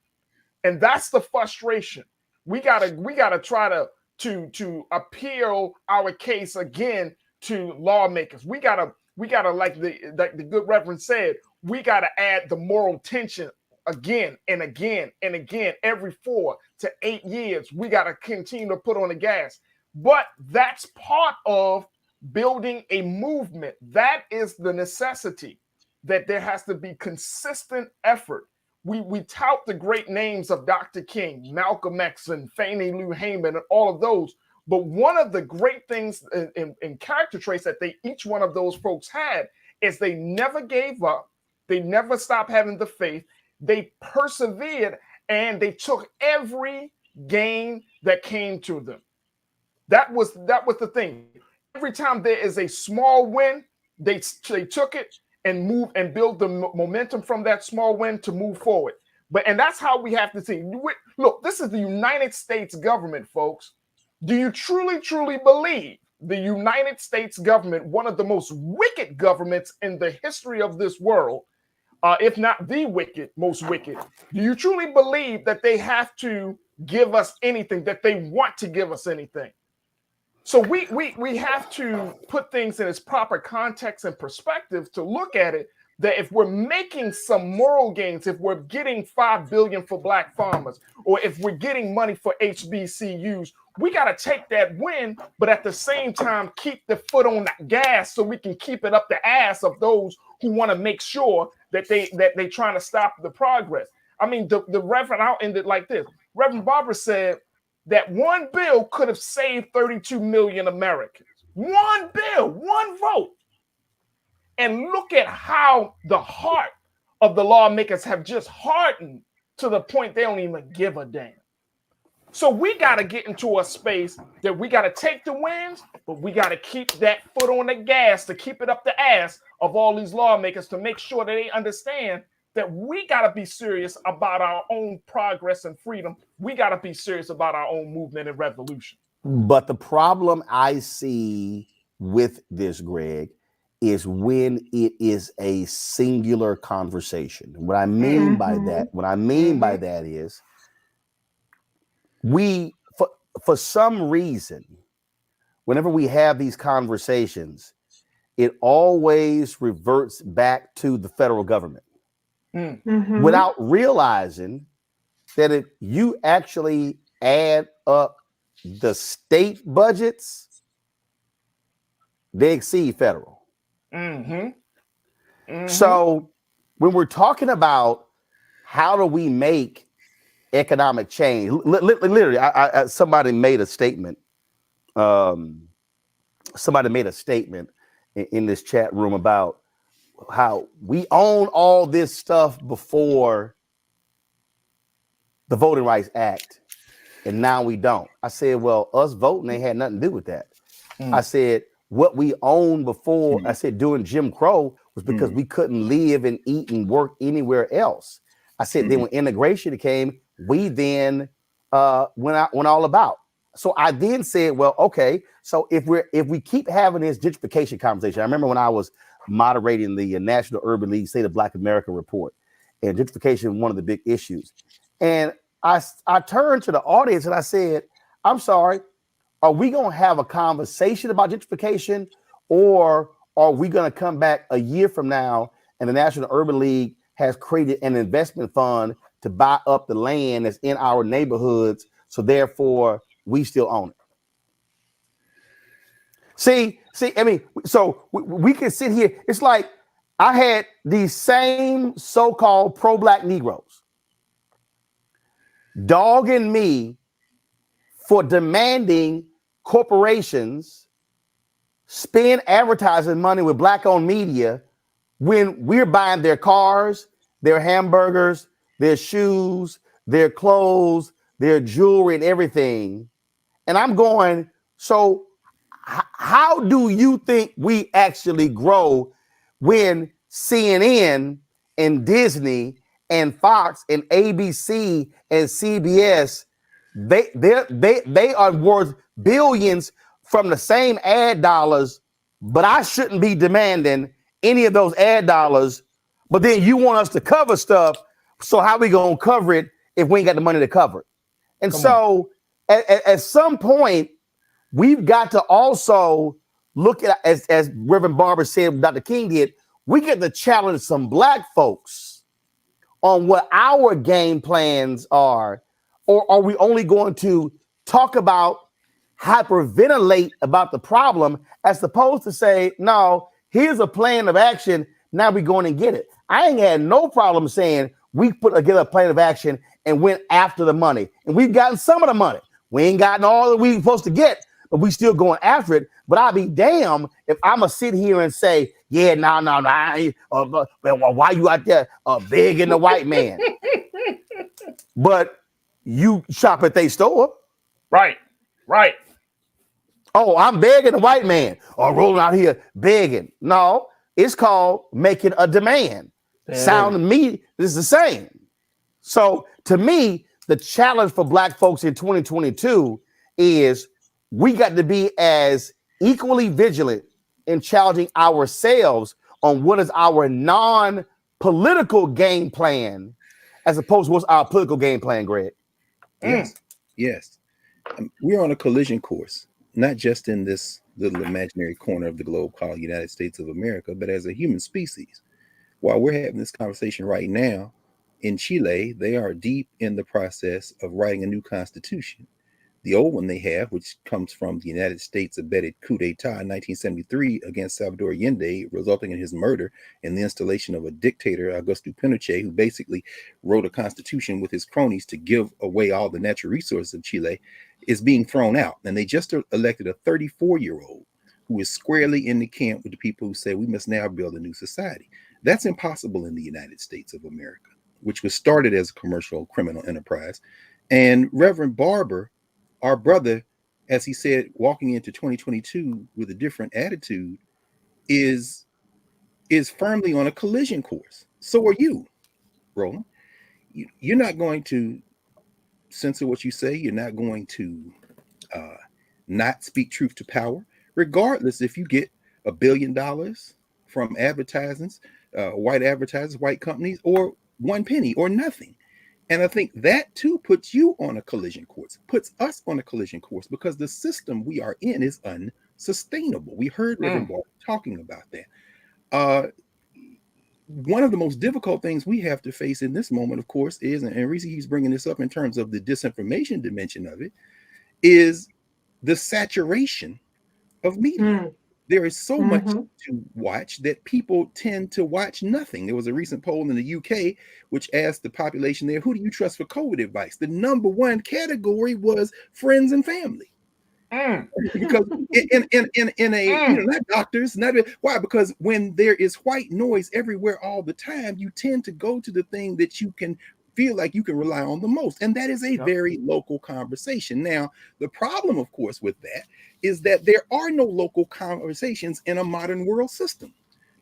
And that's the frustration. We gotta try to appeal our case again to lawmakers. We gotta like the good Reverend said, we gotta add the moral tension again and again and again. Every 4 to 8 years, we gotta continue to put on the gas. But that's part of building a movement. That is the necessity, that there has to be consistent effort. We tout the great names of Dr. King, Malcolm X, and Fannie Lou Hamer, and all of those. But one of the great things in character traits that each one of those folks had is they never gave up. They never stopped having the faith. They persevered, and they took every gain that came to them. That was the thing. Every time there is a small win, they took it and move and build the momentum from that small win to move forward. And that's how we have to see. Look, this is the United States government, folks. Do you truly, truly believe the United States government, one of the most wicked governments in the history of this world, if not the most wicked, do you truly believe that they have to give us anything, that they want to give us anything? So we have to put things in its proper context and perspective to look at it, that if we're making some moral gains, if we're getting $5 billion for Black farmers, or if we're getting money for HBCUs, we got to take that win, but at the same time, keep the foot on the gas so we can keep it up the ass of those who want to make sure that they trying to stop the progress. I mean, the Reverend, I'll end it like this. Reverend Barber said that one bill could have saved 32 million Americans. One bill, one vote. And look at how the heart of the lawmakers have just hardened to the point they don't even give a damn. So we got to get into a space that we got to take the wins, but we got to keep that foot on the gas to keep it up the ass of all these lawmakers to make sure that they understand that we got to be serious about our own progress and freedom. We got to be serious about our own movement and revolution. But the problem I see with this, Greg, is when it is a singular conversation. What I mean by that is we, for some reason, whenever we have these conversations, it always reverts back to the federal government. Without realizing that if you actually add up the state budgets, they exceed federal. So when we're talking about how do we make economic change, literally, somebody made a statement. Somebody made a statement in this chat room about how we own all this stuff before the Voting Rights Act, and now we don't. I said, well, us voting ain't had nothing to do with that. I said, what we owned before, I said, during Jim Crow was because we couldn't live and eat and work anywhere else. I said, then when integration came, we then went all about. So I then said, well, okay, so if we keep having this gentrification conversation, I remember when I was moderating the National Urban League State of Black America report, and gentrification, one of the big issues. And I turned to the audience and I said, I'm sorry, are we going to have a conversation about gentrification, or are we going to come back a year from now and the National Urban League has created an investment fund to buy up the land that's in our neighborhoods, so therefore we still own it? See, I mean, so we can sit here. It's like I had these same so-called pro-Black Negroes dogging me for demanding corporations spend advertising money with Black-owned media when we're buying their cars, their hamburgers, their shoes, their clothes, their jewelry, and everything. And I'm going, so how do you think we actually grow when CNN and Disney and Fox and ABC and CBS, they are worth billions from the same ad dollars, but I shouldn't be demanding any of those ad dollars, but then you want us to cover stuff, so how we gonna cover it if we ain't got the money to cover it? And so at some point, we've got to also look at, as Reverend Barber said, Dr. King did, we get to challenge some Black folks on what our game plans are, or are we only going to talk about, hyperventilate about the problem, as opposed to say, no, here's a plan of action, now we're going to get it. I ain't had no problem saying we put together a plan of action and went after the money, and we've gotten some of the money. We ain't gotten all that we supposed to get, but we still going after it. But I'll be damned if I'm gonna sit here and say, yeah, no, why you out there begging the white man? But you shop at their store. Right. Oh, I'm begging the white man, or rolling out here begging. No, it's called making a demand. Sound to me is the same. So to me, the challenge for Black folks in 2022 is we got to be as equally vigilant in challenging ourselves on what is our non-political game plan, as opposed to what's our political game plan, Greg. Yes. We're on a collision course, not just in this little imaginary corner of the globe called United States of America, but as a human species. While we're having this conversation right now, in Chile, they are deep in the process of writing a new constitution. The old one they have, which comes from the United States abetted coup d'etat in 1973 against Salvador Allende, resulting in his murder and the installation of a dictator, Augusto Pinochet, who basically wrote a constitution with his cronies to give away all the natural resources of Chile, is being thrown out. And they just elected a 34-year-old who is squarely in the camp with the people who say we must now build a new society. That's impossible in the United States of America, which was started as a commercial criminal enterprise. And Reverend Barber, our brother, as he said, walking into 2022 with a different attitude, is firmly on a collision course. So are you, Roland. You're not going to censor what you say. You're not going to not speak truth to power, regardless if you get $1 billion from advertisements, white advertisers, white companies, or 1 penny or nothing. And I think that too puts you on a collision course, puts us on a collision course, because the system we are in is unsustainable. We heard Reverend Barber talking about that. one of the most difficult things we have to face in this moment, of course, is, and Reese keeps bringing this up in terms of the disinformation dimension of it, is the saturation of media. There is so much to watch that people tend to watch nothing. There was a recent poll in the UK which asked the population there, who do you trust for COVID advice? The number one category was friends and family. Because in a not doctors, not why? Because when there is white noise everywhere all the time, you tend to go to the thing that you can feel like you can rely on the most, and that is a very local conversation. Now, the problem, of course, with that is that there are no local conversations in a modern world system,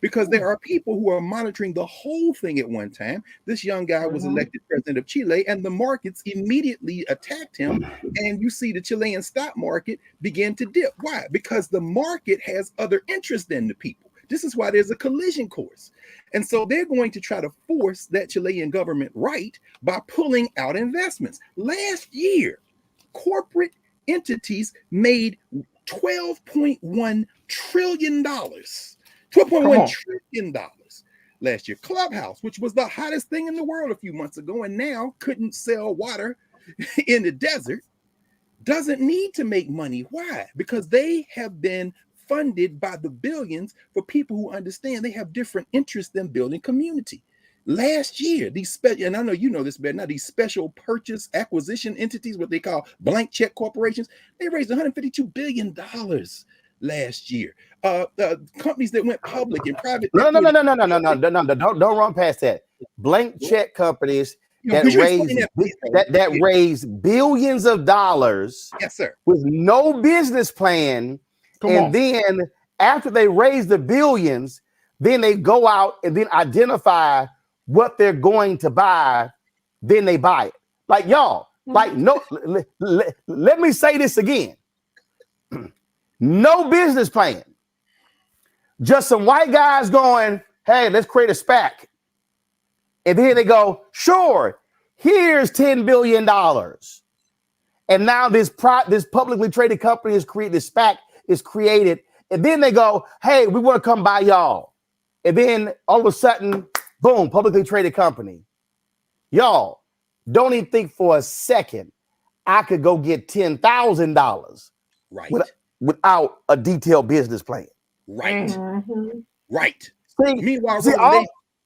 because there are people who are monitoring the whole thing at one time. This young guy was elected president of Chile, and the markets immediately attacked him. And you see the Chilean stock market begin to dip. Why? Because the market has other interests than the people. This is why there's a collision course. And so they're going to try to force that Chilean government right by pulling out investments. Last year, corporate entities made $12.1 trillion. $12.1 trillion last year. Clubhouse, which was the hottest thing in the world a few months ago and now couldn't sell water in the desert, doesn't need to make money. Why? Because they have been funded by the billions for people who understand they have different interests than building community. Last year, these special, and I know you know this better now, these special purchase acquisition entities, what they call blank check corporations, they raised $152 billion last year. Companies that went public and private. No, don't run past that. Blank check companies that raise billions of dollars, yes, sir, with no business plan. Then after they raise the billions, then they go out and then identify what they're going to buy. Then they buy it. Like y'all, like no. Let me say this again. No business plan. Just some white guys going, hey, let's create a SPAC. And then they go, sure, here's $10 billion. And now this publicly traded company is created, this SPAC is created. And then they go, hey, we want to come buy y'all. And then all of a sudden, boom, publicly traded company. Y'all, don't even think for a second I could go get $10,000 without a detailed business plan. Right. Right. Meanwhile,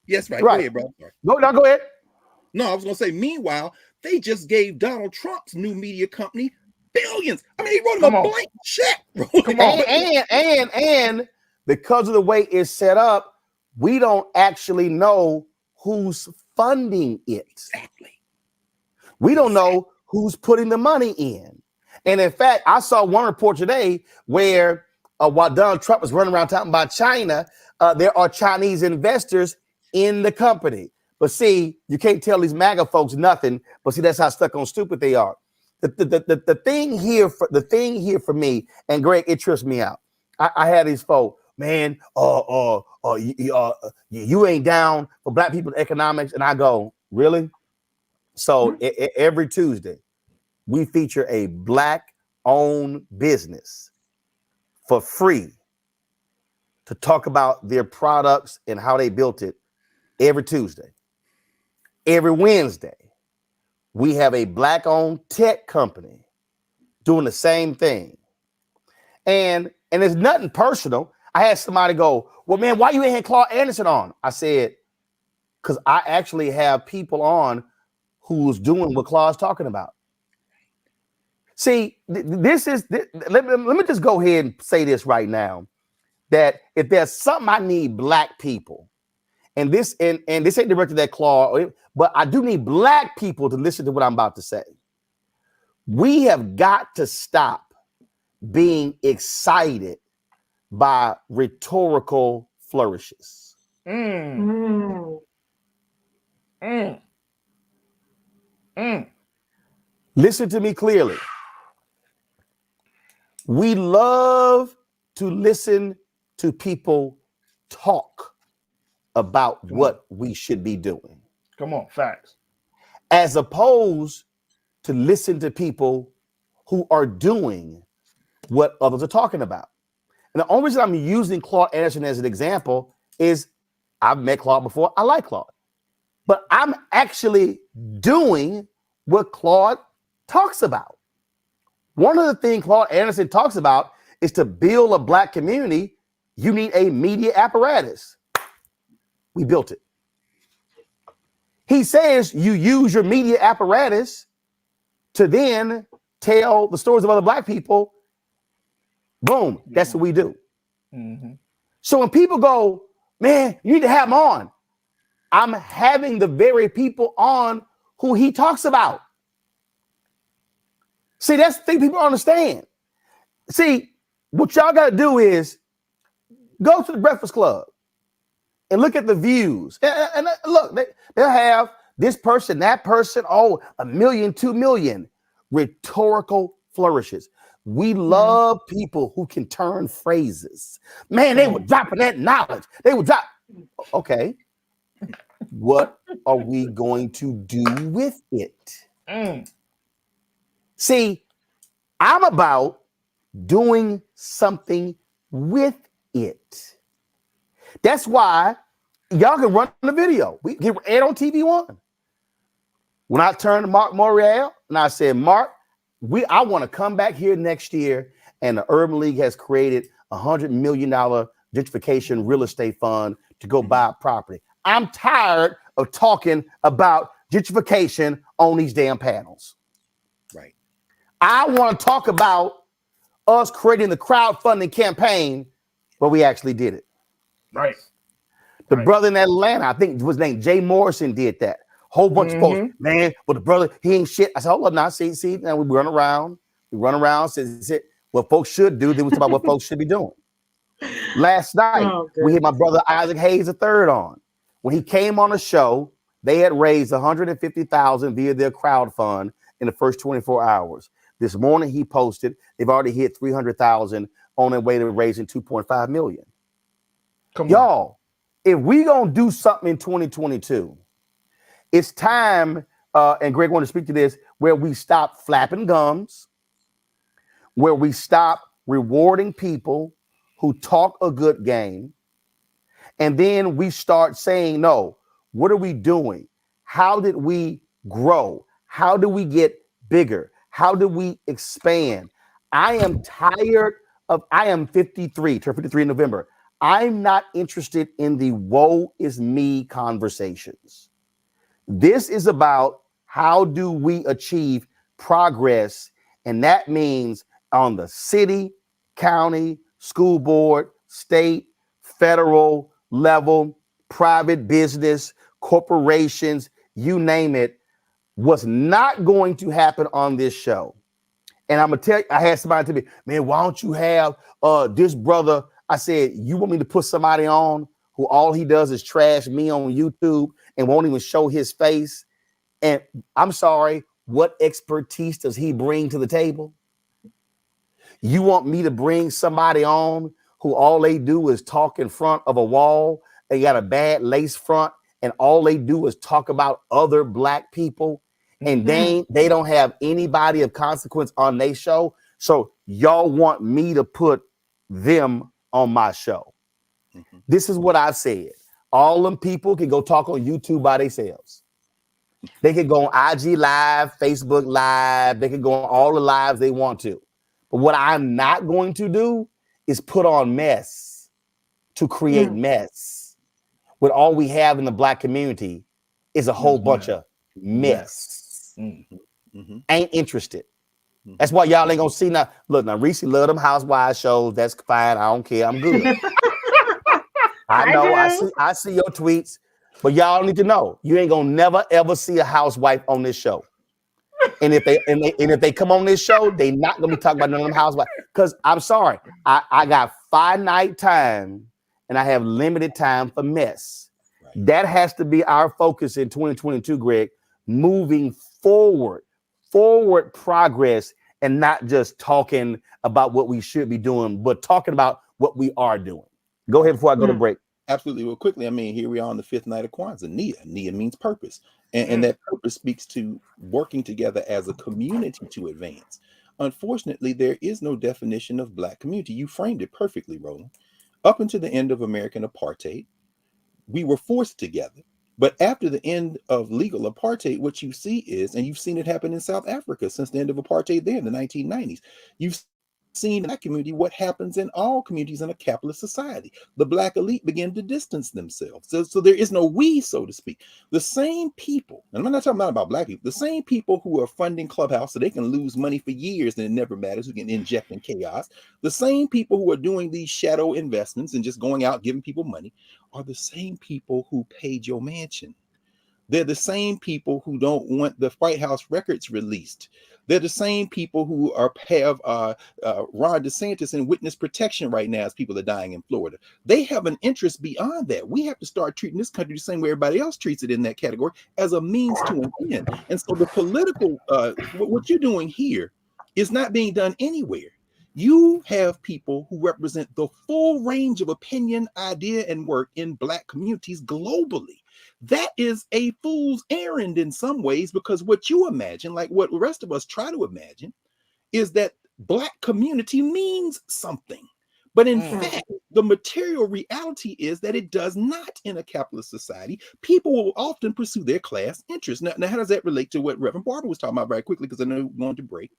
yes, right. Go ahead, bro. No, go ahead. No, I was gonna say, meanwhile, they just gave Donald Trump's new media company billions. I mean, he wrote him a blank check. And because of the way it's set up, we don't actually know who's funding it. Exactly. We don't know who's putting the money in. And in fact, I saw one report today where while Donald Trump was running around talking about China, there are Chinese investors in the company. But see, you can't tell these MAGA folks nothing. But see, that's how stuck on stupid they are. The thing here for me, and Greg, it trips me out. I had these folks, man, you ain't down for black people in economics. And I go, really? So every Tuesday, we feature a black-owned business for free to talk about their products and how they built it every Tuesday. Every Wednesday, we have a black-owned tech company doing the same thing. And it's nothing personal. I had somebody go, well, man, why you ain't had Claude Anderson on? I said, because I actually have people on who's doing what Claude's talking about. See, let me just go ahead and say this right now, that if there's something I need black people, and this ain't directed at Claude, but I do need black people to listen to what I'm about to say. We have got to stop being excited by rhetorical flourishes. Listen to me clearly. We love to listen to people talk about what we should be doing. Come on, facts. As opposed to listen to people who are doing what others are talking about. And the only reason I'm using Claude Anderson as an example is I've met Claude before. I like Claude. But I'm actually doing what Claude talks about. One of the things Claude Anderson talks about is to build a Black community, you need a media apparatus. We built it. He says you use your media apparatus to then tell the stories of other Black people. Boom, that's what we do. Mm-hmm. So when people go, man, you need to have them on, I'm having the very people on who he talks about. See, that's the thing people understand. See, what y'all got to do is go to the Breakfast Club and look at the views. And look, they'll have this person, that person, 1 million, 2 million. Rhetorical flourishes. We love people who can turn phrases. Man, they were dropping that knowledge. They would drop. Okay. What are we going to do with it? See, I'm about doing something with it. That's why y'all can run the video. We get aired on TV One. When I turned to Mark Morial and I said, Mark, I want to come back here next year, and the Urban League has created $100 million gentrification real estate fund to go buy property. I'm tired of talking about gentrification on these damn panels. Right. I want to talk about us creating the crowdfunding campaign, but we actually did it. Right. The brother in Atlanta, I think was named Jay Morrison, did that. Whole bunch of folks, man, but the brother, he ain't shit. I said, hold up now, see, now we run around, says what folks should do, then we talk about what folks should be doing. Last night, we had my brother Isaac Hayes III on. When he came on the show, they had raised $150,000 via their crowd fund in the first 24 hours. This morning he posted, they've already hit 300,000 on their way to raising 2.5 million. Y'all, if we gonna do something in 2022, it's time, and Greg wanted to speak to this, where we stop flapping gums, where we stop rewarding people who talk a good game, and then we start saying, no, what are we doing? How did we grow? How do we get bigger? How do we expand? I am tired of, I am 53, turned 53 in November. I'm not interested in the woe is me conversations. This is about how do we achieve progress, and that means on the city, county, school board, state, federal level, private business, corporations, you name it. What's not going to happen on this show, and I'm gonna tell you, I had somebody tell me, man, why don't you have this brother? I said, you want me to put somebody on who all he does is trash me on YouTube and won't even show his face? And I'm sorry, what expertise does he bring to the table? You want me to bring somebody on who all they do is talk in front of a wall? They got a bad lace front, and all they do is talk about other Black people, and they don't have anybody of consequence on their show. So y'all want me to put them on my show? This is what I've said. All them people can go talk on YouTube by themselves. They can go on IG Live, Facebook Live. They can go on all the lives they want to. But what I'm not going to do is put on mess to create mess. When all we have in the Black community is a whole bunch of mess. Ain't interested. That's why y'all ain't gonna see now. Look, now Reese love them housewives shows. That's fine. I don't care. I'm good. I know. I see your tweets, but y'all need to know you ain't gonna never ever see a housewife on this show. And if they come on this show, they not gonna be talking about none of them housewives. Because I'm sorry, I got finite time and I have limited time for mess. That has to be our focus in 2022, Greg. Moving forward progress, and not just talking about what we should be doing, but talking about what we are doing. Go ahead before I go to break. Absolutely. Well, quickly, I mean, here we are on the 5th night of Kwanzaa. Nia means purpose. And that purpose speaks to working together as a community to advance. Unfortunately, there is no definition of Black community. You framed it perfectly, Roland. Up until the end of American apartheid, we were forced together. But after the end of legal apartheid, what you see is, and you've seen it happen in South Africa since the end of apartheid there in the 1990s, you've seen in that community what happens in all communities in a capitalist society. The Black elite begin to distance themselves. So there is no we, so to speak. The same people, and I'm not talking about Black people, the same people who are funding Clubhouse so they can lose money for years and it never matters, who can inject in chaos, the same people who are doing these shadow investments and just going out giving people money are the same people who paid your mansion. They're the same people who don't want the White House records released. They're the same people who have Ron DeSantis in witness protection right now as people are dying in Florida. They have an interest beyond that. We have to start treating this country the same way everybody else treats it in that category, as a means to an end. And so the political, what you're doing here is not being done anywhere. You have people who represent the full range of opinion, idea, and work in Black communities globally. That is a fool's errand in some ways, because what you imagine, like what the rest of us try to imagine, is that Black community means something. But in fact, the material reality is that it does not in a capitalist society. People will often pursue their class interests. Now, how does that relate to what Reverend Barber was talking about very quickly, because I know we're going to break?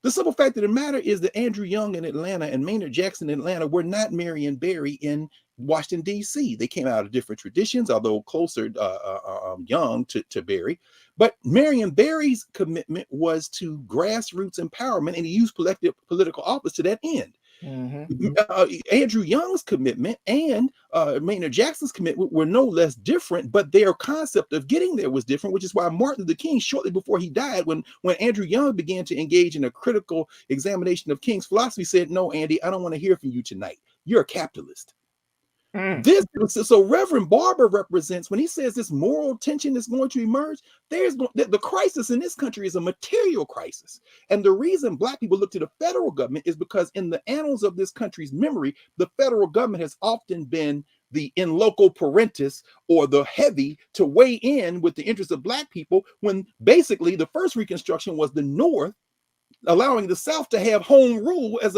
The simple fact of the matter is that Andrew Young in Atlanta and Maynard Jackson in Atlanta were not Marion Barry in Washington, D.C. They came out of different traditions, although closer Young to Barry. But Marion Barry's commitment was to grassroots empowerment, and he used collective political office to that end. Andrew Young's commitment and Maynard Jackson's commitment were no less different, but their concept of getting there was different, which is why Martin Luther King, shortly before he died, when Andrew Young began to engage in a critical examination of King's philosophy, said, "No, Andy, I don't want to hear from you tonight. You're a capitalist." So Reverend Barber represents, when he says this moral tension is going to emerge, the crisis in this country is a material crisis. And the reason Black people look to the federal government is because in the annals of this country's memory, the federal government has often been the in loco parentis, or the heavy to weigh in with the interests of Black people, when basically the first Reconstruction was the North allowing the South to have home rule as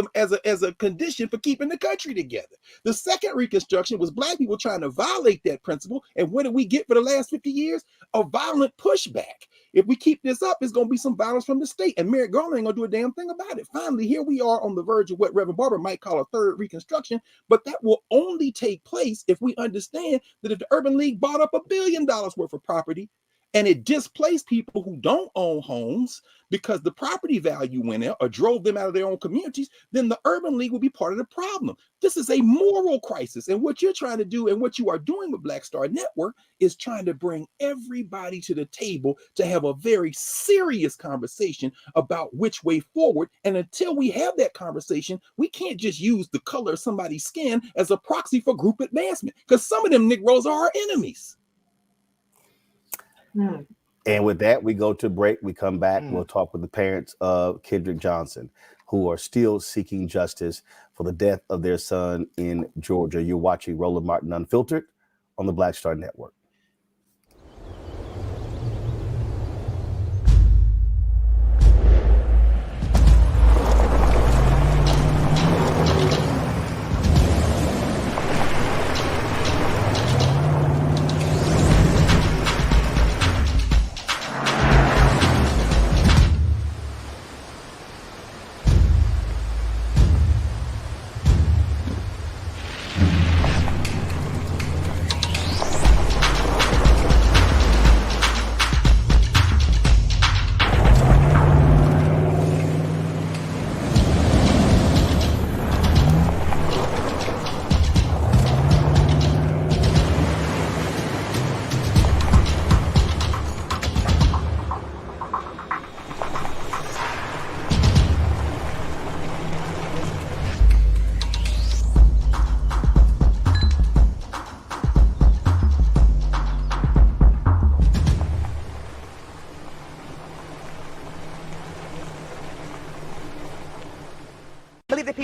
a condition for keeping the country together. The second Reconstruction was Black people trying to violate that principle. And what did we get for the last 50 years? A violent pushback. If we keep this up, it's going to be some violence from the state. And Merrick Garland ain't going to do a damn thing about it. Finally, here we are on the verge of what Reverend Barber might call a third Reconstruction. But that will only take place if we understand that if the Urban League bought up $1 billion worth of property, and it displaced people who don't own homes because the property value went out or drove them out of their own communities, then the Urban League will be part of the problem. This is a moral crisis. And what you're trying to do, and what you are doing with Black Star Network, is trying to bring everybody to the table to have a very serious conversation about which way forward. And until we have that conversation, we can't just use the color of somebody's skin as a proxy for group advancement, because some of them Negroes are our enemies. And with that, we go to break. We come back. We'll talk with the parents of Kendrick Johnson, who are still seeking justice for the death of their son in Georgia. You're watching Roland Martin Unfiltered on the Black Star Network.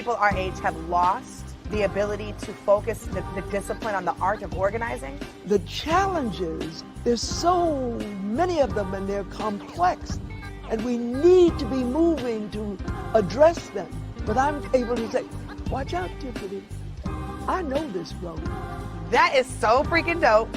Our age have lost the ability to focus the discipline on the art of organizing? The challenges, there's so many of them and they're complex, and we need to be moving to address them. But I'm able to say, watch out, Tiffany. I know this road. That is so freaking dope.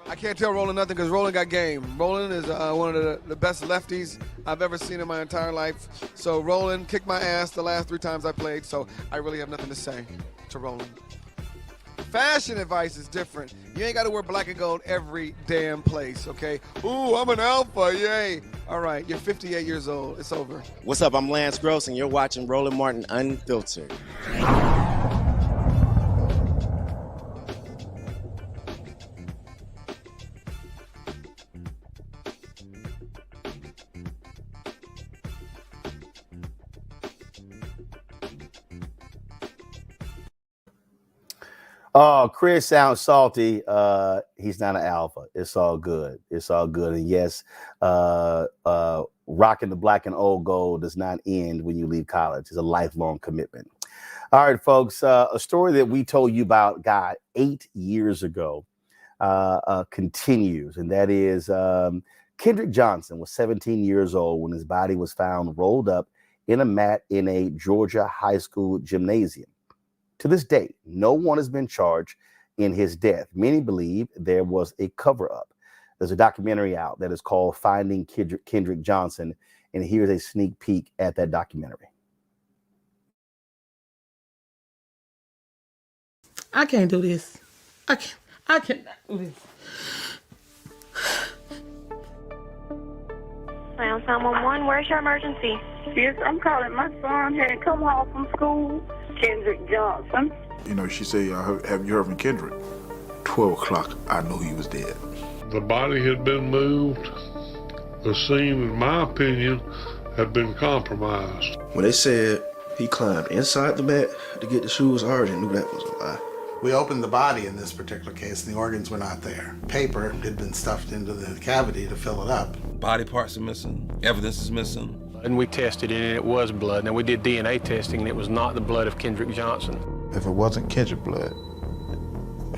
I can't tell Roland nothing because Roland got game. Roland is one of the best lefties I've ever seen in my entire life. So Roland kicked my ass the last 3 times I played, so I really have nothing to say to Roland. Fashion advice is different. You ain't got to wear black and gold every damn place, okay? Ooh, I'm an alpha, yay. All right, you're 58 years old. It's over. What's up? I'm Lance Gross, and you're watching Roland Martin Unfiltered. Oh, Chris sounds salty. He's not an alpha. It's all good. It's all good. And yes, rocking the black and old gold does not end when you leave college. It's a lifelong commitment. All right, folks. A story that we told you about, God, 8 years ago continues. And that is Kendrick Johnson was 17 years old when his body was found rolled up in a mat in a Georgia high school gymnasium. To this day, no one has been charged in his death. Many believe there was a cover-up. There's a documentary out that is called Finding Kendrick Johnson, and here's a sneak peek at that documentary. I can't do this. I cannot do this. Round 911, where's your emergency? Yes, I'm calling. My son had come home from school. Kendrick Johnson. You know, she said, have you heard from Kendrick? 12 o'clock, I knew he was dead. The body had been moved. The scene, in my opinion, had been compromised. When they said he climbed inside the mat to get the shoes, I already knew that was a lie. We opened the body in this particular case, and the organs were not there. Paper had been stuffed into the cavity to fill it up. Body parts are missing, evidence is missing. And we tested it, and it was blood. Now, we did DNA testing, and it was not the blood of Kendrick Johnson. If it wasn't Kendrick blood,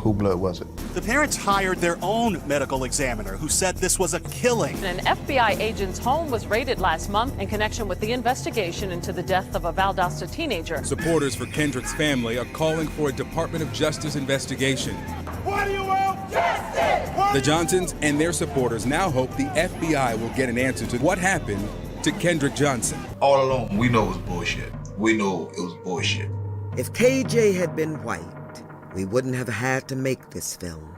who blood was it? The parents hired their own medical examiner who said this was a killing. An FBI agent's home was raided last month in connection with the investigation into the death of a Valdosta teenager. Supporters for Kendrick's family are calling for a Department of Justice investigation. What do you want? Justice! The Johnsons and their supporters now hope the FBI will get an answer to what happened to Kendrick Johnson. All along, we know it was bullshit. We know it was bullshit. If KJ had been white, we wouldn't have had to make this film.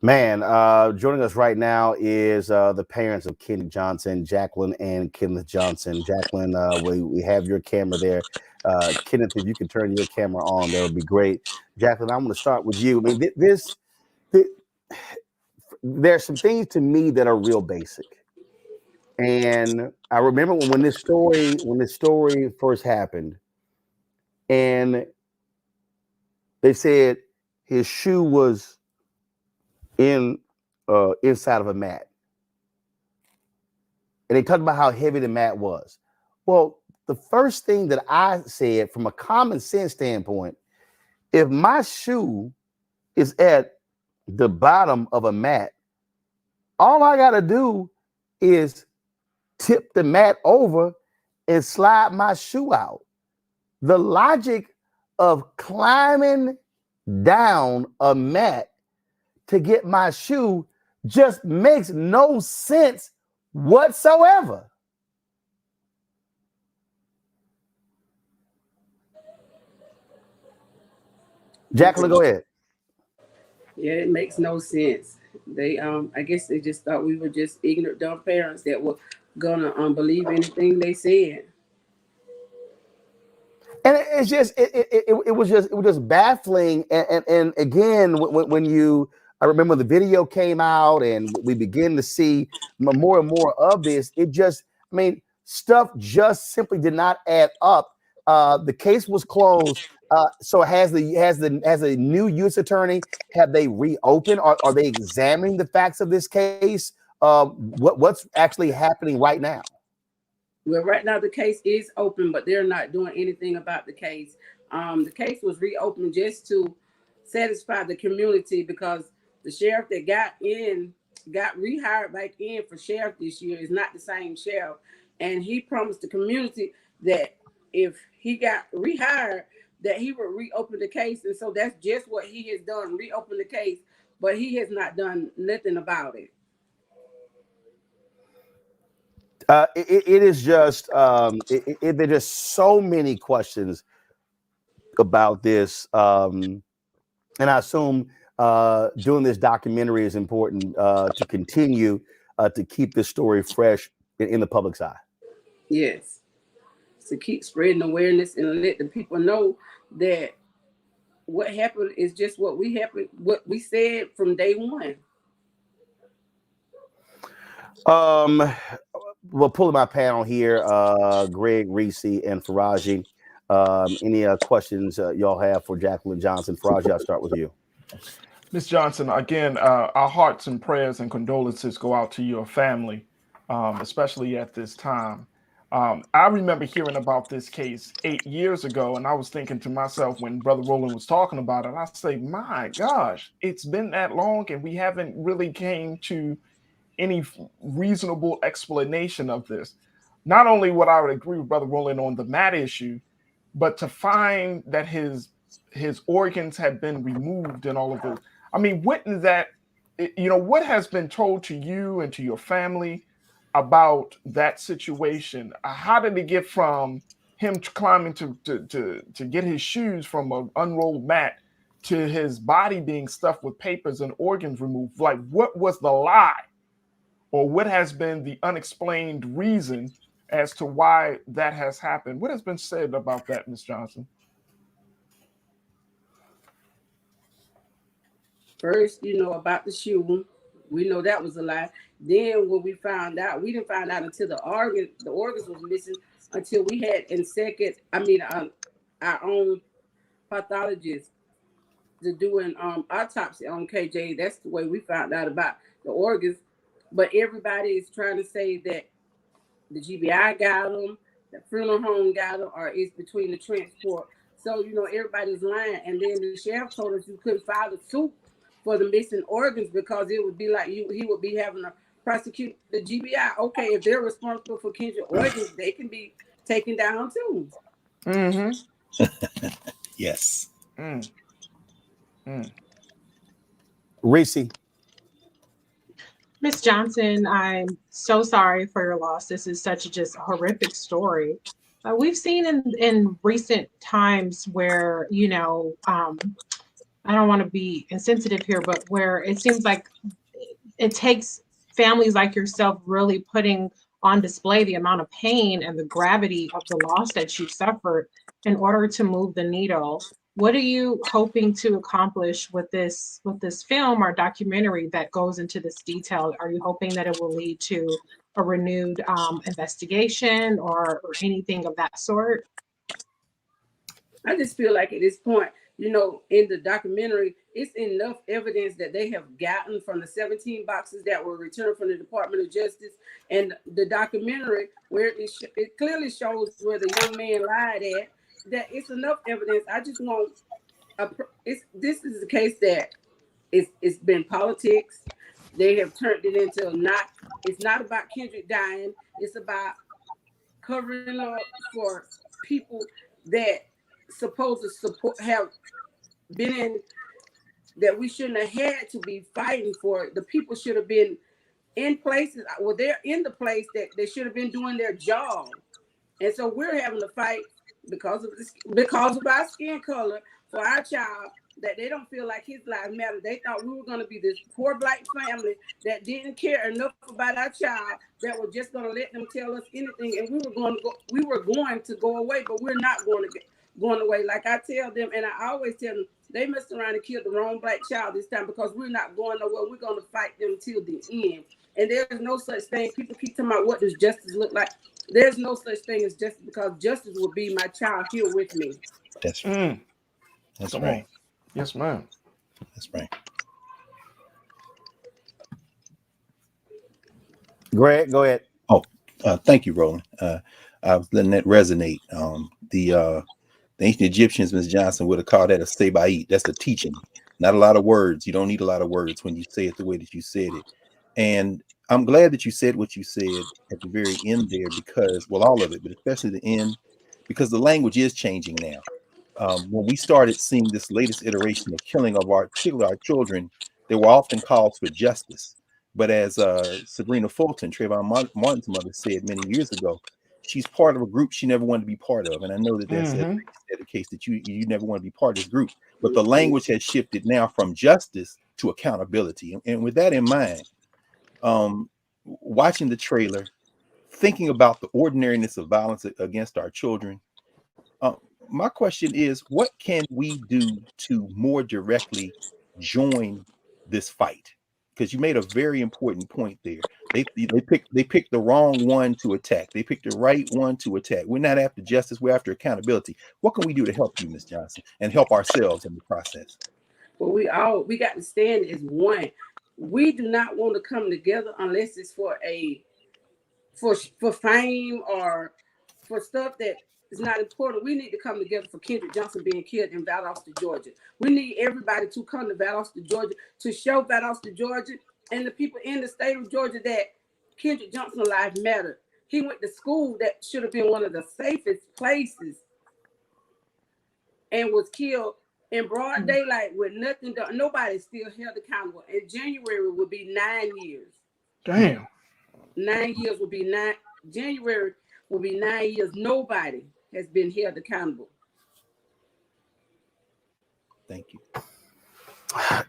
Man, joining us right now is the parents of Kendrick Johnson, Jacqueline and Kenneth Johnson. Jacqueline, we have your camera there. Kenneth, if you can turn your camera on, that would be great. Jacqueline, I'm going to start with you. I mean, there's some things to me that are real basic. And I remember when this story first happened, and they said his shoe was inside of a mat. And they talked about how heavy the mat was. Well, the first thing that I said from a common sense standpoint, if my shoe is at the bottom of a mat, all I got to do is tip the mat over and slide my shoe out. The logic of climbing down a mat to get my shoe just makes no sense whatsoever. Jacqueline, go ahead. Yeah, it makes no sense. They, I guess they just thought we were just ignorant, dumb parents that were gonna believe anything they said. And it's just it was just baffling. And again, I remember the video came out and we begin to see more and more of this. Stuff just simply did not add up. The case was closed. So has a new U.S. attorney, have they reopened? Are they examining the facts of this case? What's actually happening right now? Well, right now the case is open, but they're not doing anything about the case. The case was reopened just to satisfy the community because the sheriff that got rehired back in for sheriff this year is not the same sheriff. And he promised the community that if he got rehired, that he would reopen the case. And so that's just what he has done, reopen the case, but he has not done nothing about it. It is just, there's just so many questions about this. And I assume doing this documentary is important to continue to keep this story fresh in the public's eye. Yes. To keep spreading awareness and let the people know that what happened is just what we said from day one. We'll pull my panel here, Greg, Reese, and Faraji. Any questions y'all have for Jacqueline Johnson? Faraji, I'll start with you. Ms. Johnson, again, our hearts and prayers and condolences go out to your family, especially at this time. I remember hearing about this case 8 years ago, and I was thinking to myself when Brother Roland was talking about it, I say, my gosh, it's been that long and we haven't really came to any reasonable explanation of this. Not only would I agree with Brother Roland on the Matt issue, but to find that his organs had been removed and all of this. I mean, wouldn't that, what has been told to you and to your family about that situation? How did it get from him climbing to get his shoes from an unrolled mat to his body being stuffed with papers and organs removed? Like, what was the lie? Or what has been the unexplained reason as to why that has happened? What has been said about that, Ms. Johnson? First, about the shoe, we know that was a lie. Then when we found out, we didn't find out until the organs was missing, until we had our own pathologist to do an autopsy on KJ. That's the way we found out about the organs. But everybody is trying to say that the GBI got them, the funeral home got them, or it's between the transport. So, everybody's lying. And then the sheriff told us you couldn't file a suit for the missing organs because it would be like he would be having to prosecute the GBI. Okay, if they're responsible for Kendrick organs, they can be taken down too. Mm-hmm. Yes. Reese. Ms. Johnson, I'm so sorry for your loss. This is such a just horrific story. We've seen in recent times where, I don't want to be insensitive here, but where it seems like it takes families like yourself really putting on display the amount of pain and the gravity of the loss that you suffered in order to move the needle. What are you hoping to accomplish with this film or documentary that goes into this detail? Are you hoping that it will lead to a renewed investigation or anything of that sort? I just feel like at this point, in the documentary, it's enough evidence that they have gotten from the 17 boxes that were returned from the Department of Justice, and the documentary where it clearly shows where the young man lied at. That it's enough evidence. I just want this is a case that it's been politics. They have turned it into it's not about Kendrick dying. It's about covering up for people that supposed to have been in that we shouldn't have had to be fighting for. The people should have been in places. Well, they're in the place that they should have been doing their job, and so we're having to fight because of our skin color for our child, that they don't feel like his life mattered. They thought we were going to be this poor black family that didn't care enough about our child, that were just going to let them tell us anything, and we were going to go away, but we're not going away. Like I tell them, and I always tell them, they messed around and killed the wrong black child this time, because we're not going nowhere. We're going to fight them till the end. And there's no such thing. People keep talking about what does justice look like. There's no such thing as justice, because justice will be my child here with me. That's right. That's Come right. on. Yes, ma'am. That's right. Greg, go ahead. Oh, thank you, Roland. I was letting that resonate. The The ancient Egyptians, Ms. Johnson, would have called that a seba'it. That's a teaching, not a lot of words. You don't need a lot of words when you say it the way that you said it. And I'm glad that you said what you said at the very end there, because, well, all of it, but especially the end, because the language is changing now. When we started seeing this latest iteration of killing of particularly our children, there were often calls for justice. But as Sabrina Fulton, Trayvon Martin's mother, said many years ago, she's part of a group she never wanted to be part of. And I know that that's the case, that you never want to be part of this group. But the language has shifted now from justice to accountability. And with that in mind, watching the trailer, thinking about the ordinariness of violence against our children, my question is, what can we do to more directly join this fight? Because you made a very important point there. They picked the wrong one to attack. They picked the right one to attack. We're not after justice, we're after accountability. What can we do to help you, Ms. Johnson, and help ourselves in the process? Well, we got to stand as one. We do not want to come together unless it's for fame or for stuff that is not important. We need to come together for Kendrick Johnson being killed in Valdosta, Georgia. We need everybody to come to Valdosta, Georgia, to show Valdosta, Georgia, and the people in the state of Georgia that Kendrick Johnson's life mattered. He went to school that should have been one of the safest places and was killed in broad daylight with nothing done. Nobody still held accountable. In January will be 9 years. Damn. 9 years will be nine. January will be 9 years. Nobody has been held accountable. Thank you.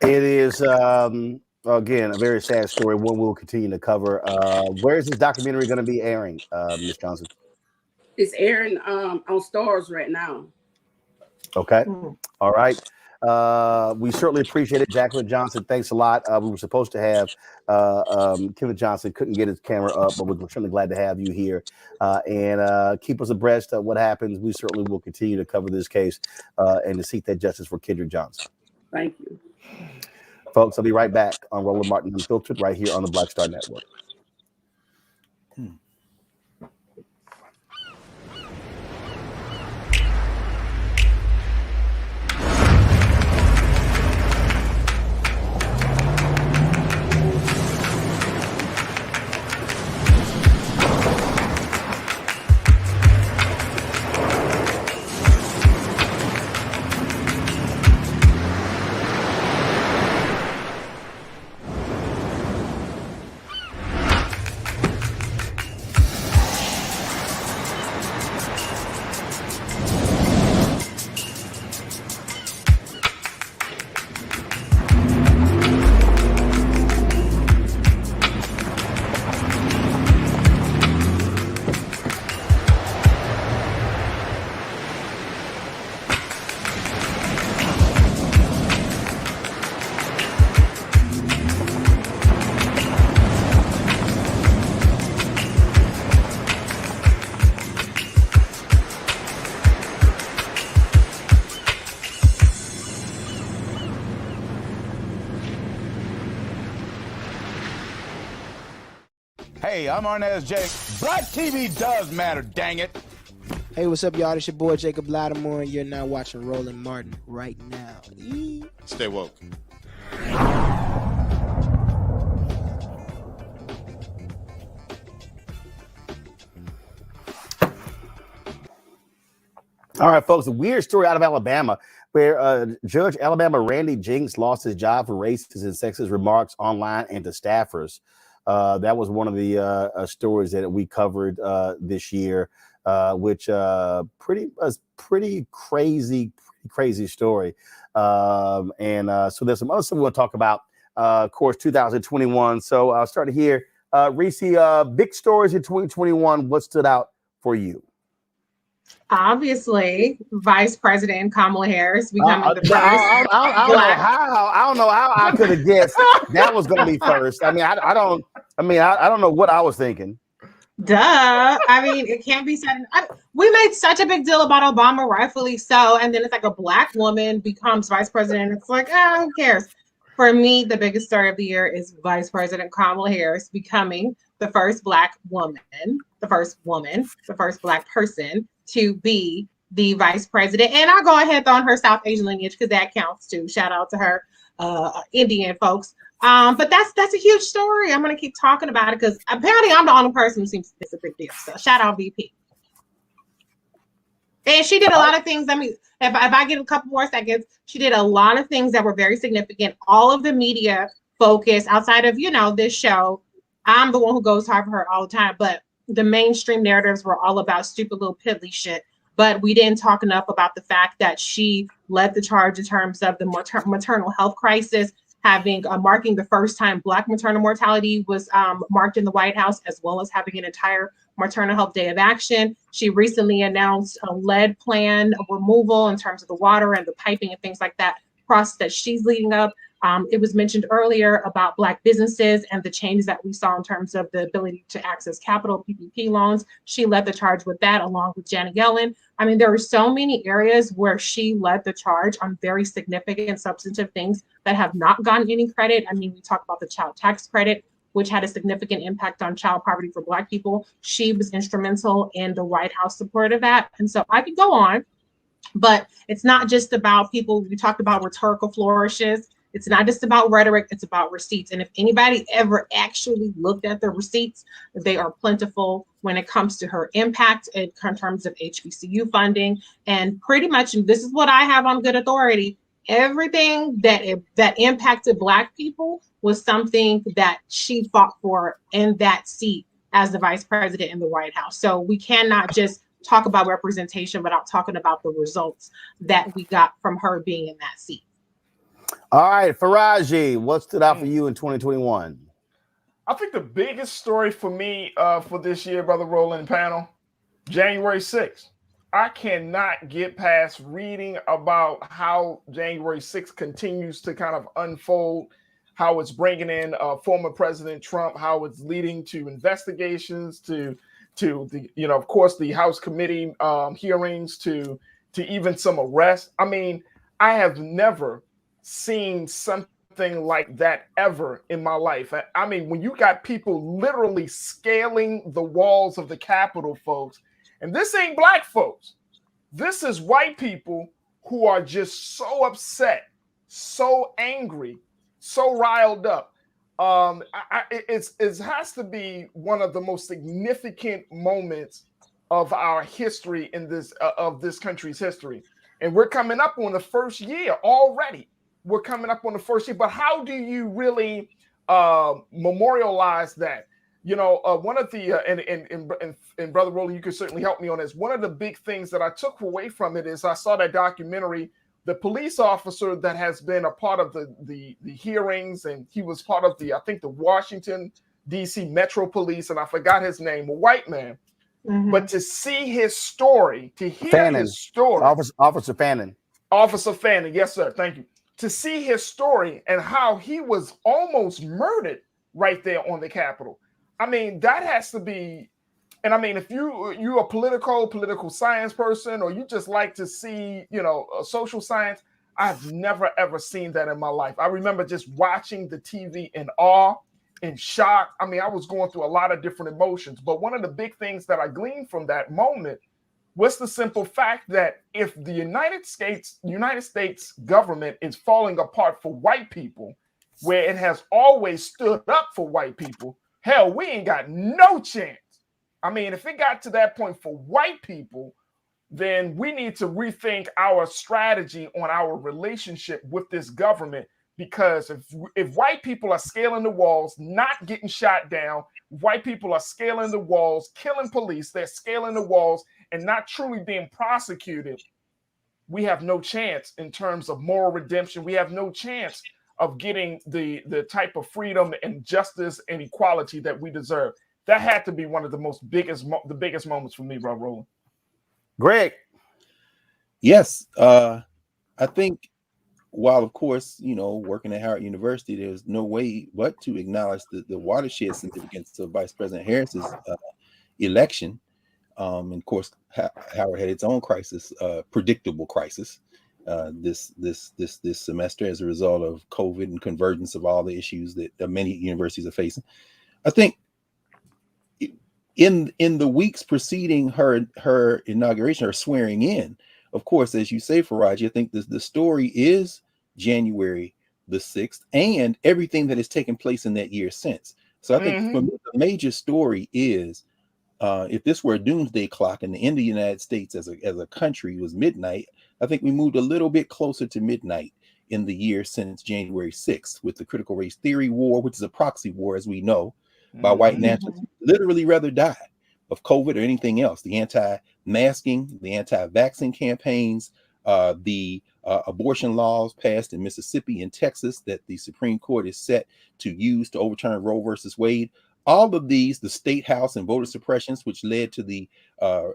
It is again a very sad story. One we'll continue to cover. Where is this documentary going to be airing, Ms. Johnson? It's airing on Stars right now. Okay. All right. We certainly appreciate it. Jacqueline Johnson, thanks a lot. We were supposed to have Kendrick Johnson, couldn't get his camera up, but we're certainly glad to have you here and keep us abreast of what happens. We certainly will continue to cover this case and to seek that justice for Kendrick Johnson. Thank you. Folks, I'll be right back on Roland Martin Unfiltered right here on the Black Star Network. Hey, I'm Arnaz J. Black TV does matter, dang it. Hey, what's up, y'all? It's your boy Jacob Lattimore, and you're now watching Roland Martin right now. Stay woke. All right, folks, a weird story out of Alabama where Judge Alabama Randy Jinks lost his job for racist and sexist remarks online and to staffers. That was one of the stories that we covered this year, which pretty crazy story. So there's some other stuff we want to talk about, of course, 2021. So I'll start here. Reese, big stories in 2021. What stood out for you? Obviously, Vice President Kamala Harris becoming the first. I don't know how I could have guessed that was going to be first. I mean, I don't know what I was thinking. Duh. I mean, it can't be said. We made such a big deal about Obama, rightfully so, and then it's like a Black woman becomes vice president. It's like, who cares? For me, the biggest story of the year is Vice President Kamala Harris becoming the first Black woman, the first Black person to be the vice president. And I'll go ahead and throw on her South Asian lineage because that counts too. Shout out to her Indian folks. But that's a huge story. I'm going to keep talking about it because apparently I'm the only person who seems it's a big deal. So shout out VP. And she did a lot of things. I mean, if I get a couple more seconds, she did a lot of things that were very significant. All of the media focus outside of, this show, I'm the one who goes hard for her all the time. But the mainstream narratives were all about stupid little piddly shit. But we didn't talk enough about the fact that she led the charge in terms of the maternal health crisis, having marking the first time Black maternal mortality was marked in the White House, as well as having an entire maternal health day of action. She recently announced a lead plan removal in terms of the water and the piping and things like that process that she's leading up. It was mentioned earlier about Black businesses and the changes that we saw in terms of the ability to access capital, PPP loans. She led the charge with that, along with Janet Yellen. I mean, there were so many areas where she led the charge on very significant substantive things that have not gotten any credit. I mean, we talk about the child tax credit, which had a significant impact on child poverty for Black people. She was instrumental in the White House support of that. And so I could go on, but it's not just about people. We talked about rhetorical flourishes. It's not just about rhetoric, it's about receipts. And if anybody ever actually looked at the receipts, they are plentiful when it comes to her impact in terms of HBCU funding. And pretty much, and this is what I have on good authority, everything that impacted Black people was something that she fought for in that seat as the vice president in the White House. So we cannot just talk about representation without talking about the results that we got from her being in that seat. All right, Faraji, what stood out for you in 2021? I think the biggest story for me for this year, Brother Roland panel, January 6th. I cannot get past reading about how January 6th continues to kind of unfold, how it's bringing in former President Trump, how it's leading to investigations, to the, of course, the House committee hearings, to even some arrests. I mean, I have never seen something like that ever in my life. I mean, when you got people literally scaling the walls of the Capitol, folks, and this ain't Black folks, this is white people who are just so upset, so angry, so riled up. It has to be one of the most significant moments of our history in this of this country's history. And we're coming up on the first year already. We're coming up on the first year, but how do you really memorialize that? One of the and Brother Roland, you can certainly help me on this. One of the big things that I took away from it is I saw that documentary. The police officer that has been a part of the hearings, and he was part of I think the Washington D.C. Metro Police, and I forgot his name, a white man. Mm-hmm. But to see his story, to hear his story, Officer Fannin. Officer Fannin, yes, sir. Thank you. To see his story and how he was almost murdered right there on the Capitol. I mean, that has to be, and I mean, if you're a political science person, or you just like to see, social science, I've never, ever seen that in my life. I remember just watching the TV in awe, in shock. I mean, I was going through a lot of different emotions, but one of the big things that I gleaned from that moment was the simple fact that if the United States government is falling apart for white people, where it has always stood up for white people, hell, we ain't got no chance. I mean, if it got to that point for white people, then we need to rethink our strategy on our relationship with this government, because if white people are scaling the walls, not getting shot down, white people are scaling the walls, killing police, they're scaling the walls, and not truly being prosecuted, we have no chance in terms of moral redemption. We have no chance of getting the type of freedom and justice and equality that we deserve. That had to be one of the biggest moments for me, Rob Roland. Greg. Yes. I think while, of course, working at Howard University, there's no way but to acknowledge the watershed significance of Vice President Harris's election. And of course, Howard had its own crisis, predictable crisis, this semester as a result of COVID and convergence of all the issues that many universities are facing. I think in the weeks preceding her inauguration, her swearing in, of course, as you say, Faraj, I think the story is January the 6th and everything that has taken place in that year since. So I think for me, the major story is if this were a doomsday clock and the end of the United States as a country was midnight, I think we moved a little bit closer to midnight in the year since January 6th with the critical race theory war, which is a proxy war, as we know, by white nationalists who literally rather die of COVID or anything else. The anti-masking, the anti-vaccine campaigns, the abortion laws passed in Mississippi and Texas that the Supreme Court is set to use to overturn Roe versus Wade. All of these, the state house and voter suppressions, which led to the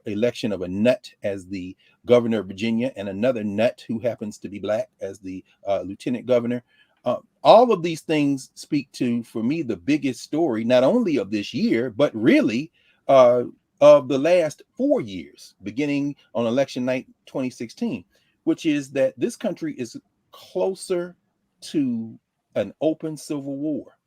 election of a nut as the governor of Virginia and another nut who happens to be black as the lieutenant governor. All of these things speak to, for me, the biggest story, not only of this year, but really of the last 4 years, beginning on election night 2016, which is that this country is closer to an open civil war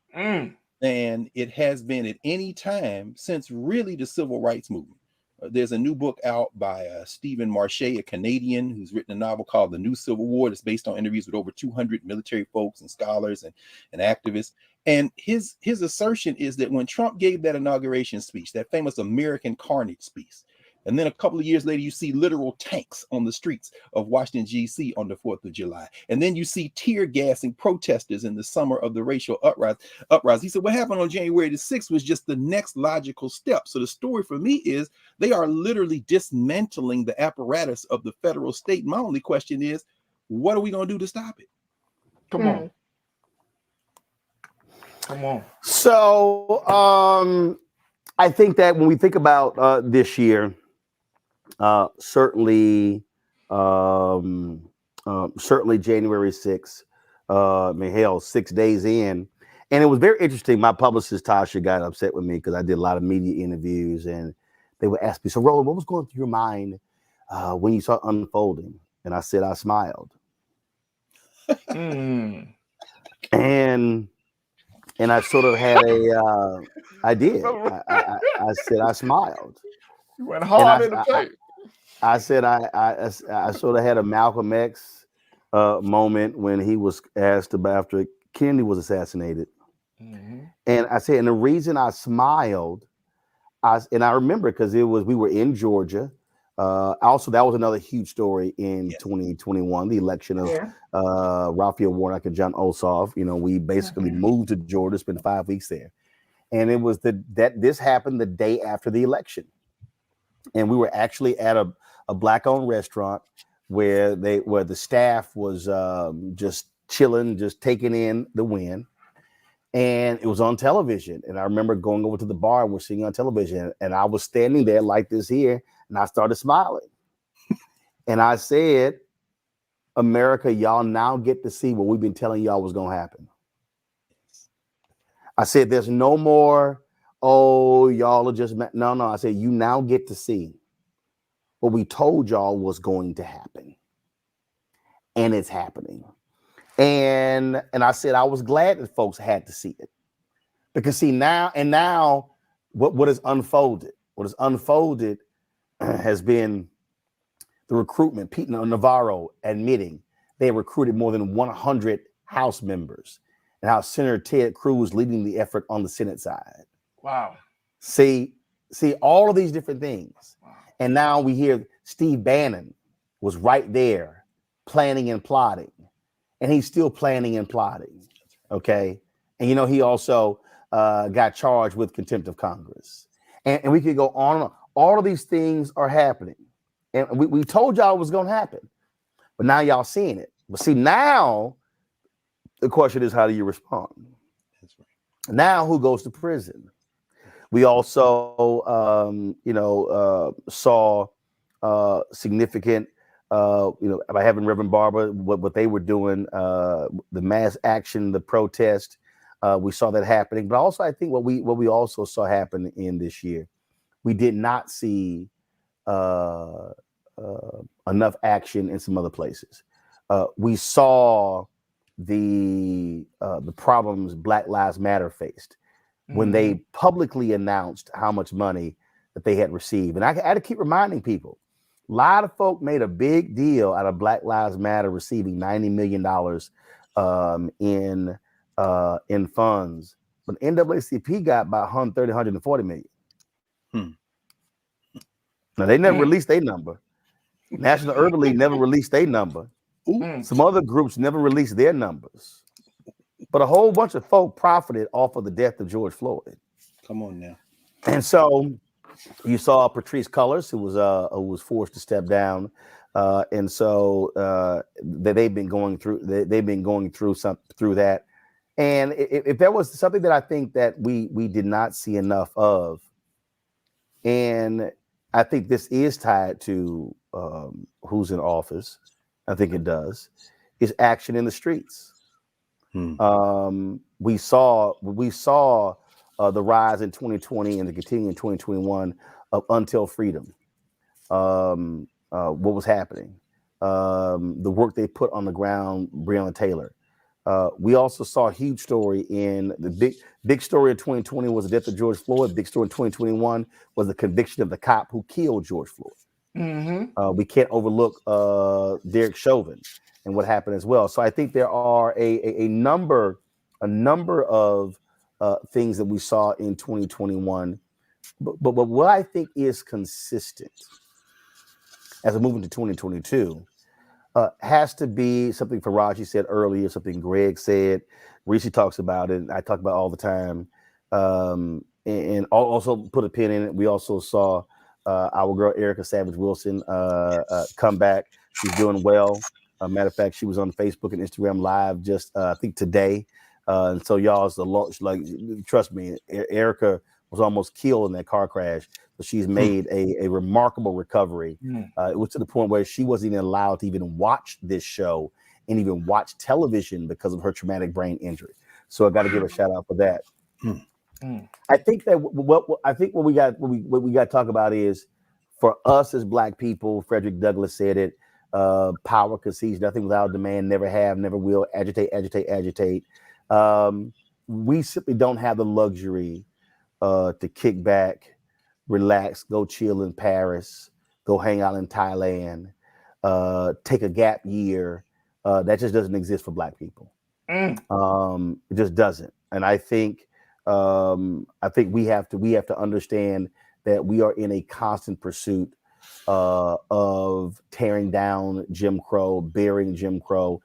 than it has been at any time since really the civil rights movement. There's a new book out by Stephen Marche, a Canadian, who's written a novel called The New Civil War that's based on interviews with over 200 military folks and scholars and activists. And his assertion is that when Trump gave that inauguration speech, that famous American Carnage speech, and then a couple of years later, you see literal tanks on the streets of Washington, D.C. on the 4th of July. And then you see tear gassing protesters in the summer of the racial uprising. He said, what happened on January the 6th was just the next logical step. So the story for me is they are literally dismantling the apparatus of the federal state. My only question is, what are we going to do to stop it? Come on. Come on. So I think that when we think about this year, certainly January 6th, hell, 6 days in. And it was very interesting. My publicist, Tasha, got upset with me because I did a lot of media interviews and they would ask me, so Roland, what was going through your mind when you saw it unfolding? And I said, I smiled. And I sort of had I did. I said, I smiled. You went hard in the face. I said I sort of had a Malcolm X moment when he was asked about after Kennedy was assassinated. And I said, and the reason I smiled, I remember because we were in Georgia. Also, that was another huge story in 2021, the election of Raphael Warnock and John Ossoff. You know, we basically moved to Georgia, spent 5 weeks there. And it was that this happened the day after the election. And we were actually at a black-owned restaurant where the staff was just chilling, just taking in the win. And it was on television. And I remember going over to the bar and we're seeing on television. And I was standing there like this here, and I started smiling. And I said, America, y'all now get to see what we've been telling y'all was going to happen. I said, there's no more, y'all are just, no. I said, you now get to see what we told y'all was going to happen. And it's happening. And I said, I was glad that folks had to see it. Because see, now what has unfolded has been the recruitment. Pete Navarro admitting they recruited more than 100 House members, and how Senator Ted Cruz leading the effort on the Senate side. Wow. See all of these different things. Wow. And now we hear Steve Bannon was right there planning and plotting, and he's still planning and plotting. Okay. And, he also got charged with contempt of Congress. And we could go on and on. All of these things are happening. And we told y'all it was going to happen. But now y'all seeing it. But see, now the question is, how do you respond? That's right. Now who goes to prison? We also, saw significant, by having Reverend Barber, what they were doing, the mass action, the protest. We saw that happening. But also, I think what we also saw happen in this year, we did not see enough action in some other places. We saw the problems Black Lives Matter faced. when they publicly announced how much money that they had received. And I had to keep reminding people, a lot of folk made a big deal out of Black Lives Matter receiving $90 million in funds, but NAACP got about 130, 140 million. Now they never released their number. National Urban League never released their number. Some other groups never released their numbers. But a whole bunch of folk profited off of the death of George Floyd. Come on now. And so you saw Patrice Cullors, who was forced to step down, and so they've been going through through that. And if there was something that I think that we did not see enough of, and I think this is tied to who's in office, I think it does, is action in the streets. We saw the rise in 2020 and the continue in 2021 of Until Freedom. What was happening? The work they put on the ground, Breonna Taylor. We also saw a huge story in the big story of 2020 was the death of George Floyd. Big story in 2021 was the conviction of the cop who killed George Floyd. We can't overlook Derek Chauvin and what happened as well. So I think there are a number of things that we saw in 2021. But what I think is consistent as we move into 2022 has to be something Faraji said earlier, something Greg said. Reese talks about it. I talk about it all the time. And also put a pin in it. We also saw our girl Erica Savage Wilson come back. She's doing well. Matter of fact, she was on Facebook and Instagram Live just I think today. And so y'all's the launch. Like, trust me, Erica was almost killed in that car crash, but she's made a remarkable recovery. It was to the point where she wasn't even allowed to even watch this show and even watch television because of her traumatic brain injury. So I got to give a shout out for that. I think that what we got to talk about is, for us as Black people, Frederick Douglass said it, power concedes nothing without demand, never have, never will, agitate. We simply don't have the luxury to kick back, relax, go chill in Paris, go hang out in Thailand, take a gap year. That just doesn't exist for Black people. It just doesn't. And I think we have to understand that we are in a constant pursuit of tearing down Jim Crow, burying Jim Crow,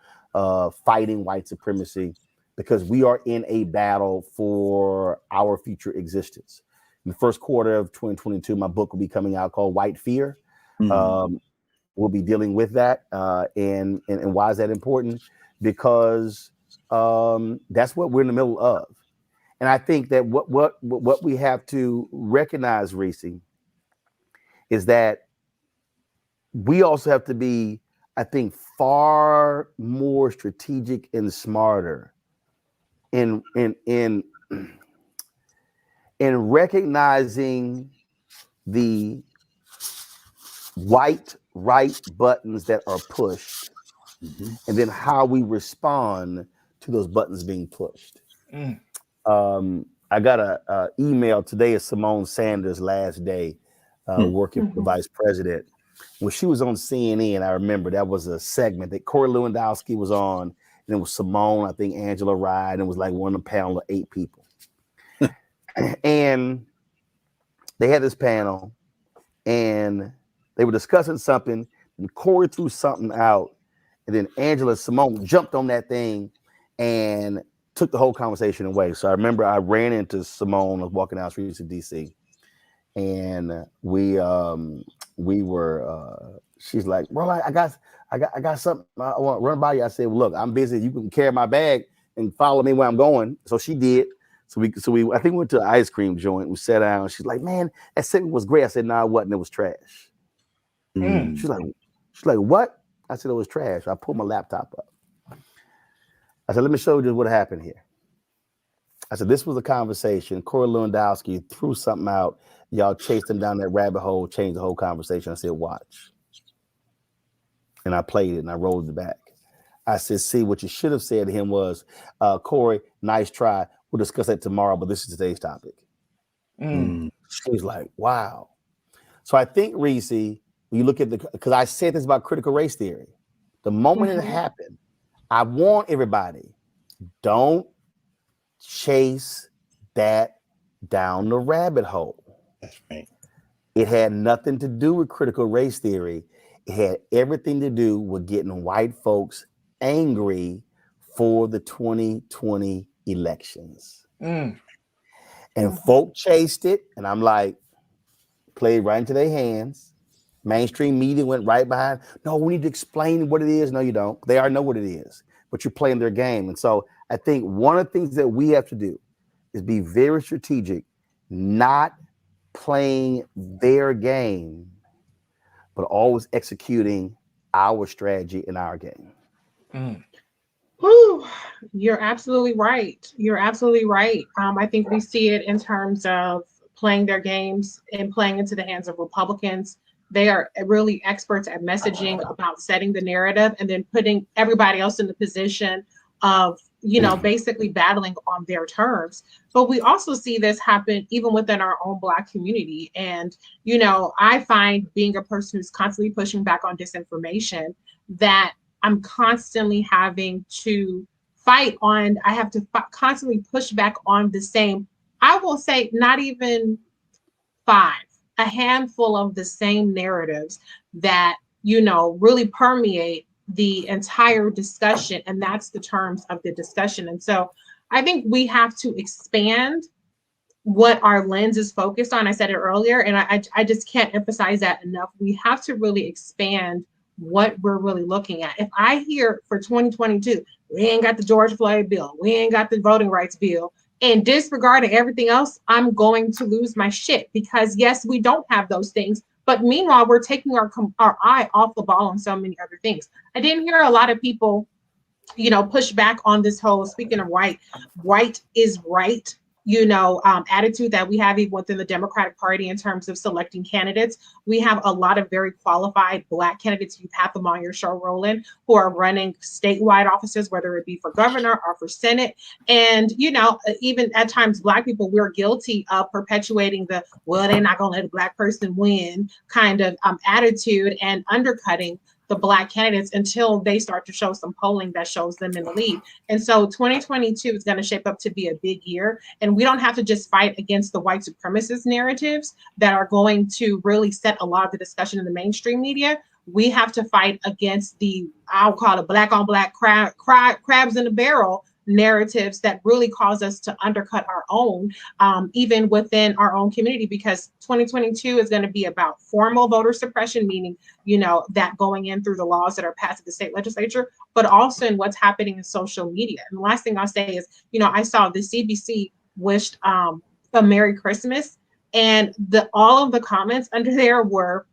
fighting white supremacy, because we are in a battle for our future existence. In the first quarter of 2022, my book will be coming out called White Fear. We'll be dealing with that. And why is that important? Because that's what we're in the middle of. And I think that what we have to recognize, Reese, is that we also have to be, I think, far more strategic and smarter in recognizing the white right buttons that are pushed, and then how we respond to those buttons being pushed. I got a email today of Simone Sanders' last day working for the vice president. When she was on CNN, I remember that was a segment that Corey Lewandowski was on, and it was Simone, I think Angela Rye, and it was like one of the panel of 8 people. And they had this panel, and they were discussing something, and Corey threw something out, and then Angela Simone jumped on that thing and took the whole conversation away. So I remember I ran into Simone, I was walking down the streets of DC, and we were she's like, well, I got something I want to run by you. I said, well, look, I'm busy. You can carry my bag and follow me where I'm going. So she did. So we I think we went to the ice cream joint. We sat down. She's like, man, that segment was great. I said, no, it wasn't. It was trash. She's like, what? I said, it was trash. I pulled my laptop up. I said, let me show you just what happened here. I said, this was a conversation. Corey Lewandowski threw something out. Y'all chased him down that rabbit hole, changed the whole conversation. I said, watch. And I played it and I rolled it back. I said, see, what you should have said to him was, Corey, nice try. We'll discuss that tomorrow, but this is today's topic. She was like, wow. So I think, Reese, when you look at because I said this about critical race theory, the moment it happened, I warn everybody, don't chase that down the rabbit hole. That's right. It had nothing to do with critical race theory. It had everything to do with getting white folks angry for the 2020 elections. And folk chased it, and I'm like, played right into their hands. Mainstream media went right behind. No, we need to explain what it is. No, you don't. They already know what it is, but you're playing their game. And so I think one of the things that we have to do is be very strategic, not playing their game, but always executing our strategy in our game. Whew, you're absolutely right. You're absolutely right. I think we see it in terms of playing their games and playing into the hands of Republicans. They are really experts at messaging about setting the narrative and then putting everybody else in the position of, basically battling on their terms. But we also see this happen even within our own Black community. And, I find, being a person who's constantly pushing back on disinformation, that I'm constantly having to fight on, I have to constantly push back on the same, I will say not even 5, a handful of the same narratives that, really permeate the entire discussion. And that's the terms of the discussion. And so I think we have to expand what our lens is focused on. I said it earlier, and I just can't emphasize that enough. We have to really expand what we're really looking at. If I hear for 2022, we ain't got the George Floyd bill, we ain't got the voting rights bill, and disregarding everything else, I'm going to lose my shit, because yes, we don't have those things. But meanwhile, we're taking our eye off the ball on so many other things. I didn't hear a lot of people, push back on this whole, speaking of white is right, attitude that we have even within the Democratic Party in terms of selecting candidates. We have a lot of very qualified Black candidates. You've had them on your show, Roland, who are running statewide offices, whether it be for governor or for Senate. And, even at times, Black people, we're guilty of perpetuating the, well, they're not going to let a Black person win kind of attitude, and undercutting the Black candidates until they start to show some polling that shows them in the lead. And so 2022 is going to shape up to be a big year. And we don't have to just fight against the white supremacist narratives that are going to really set a lot of the discussion in the mainstream media. We have to fight against the, I'll call it Black on Black crabs in the barrel narratives that really cause us to undercut our own, even within our own community, because 2022 is going to be about formal voter suppression, meaning, that going in through the laws that are passed at the state legislature, but also in what's happening in social media. And the last thing I'll say is, I saw the CBC wished a Merry Christmas, and all of the comments under there were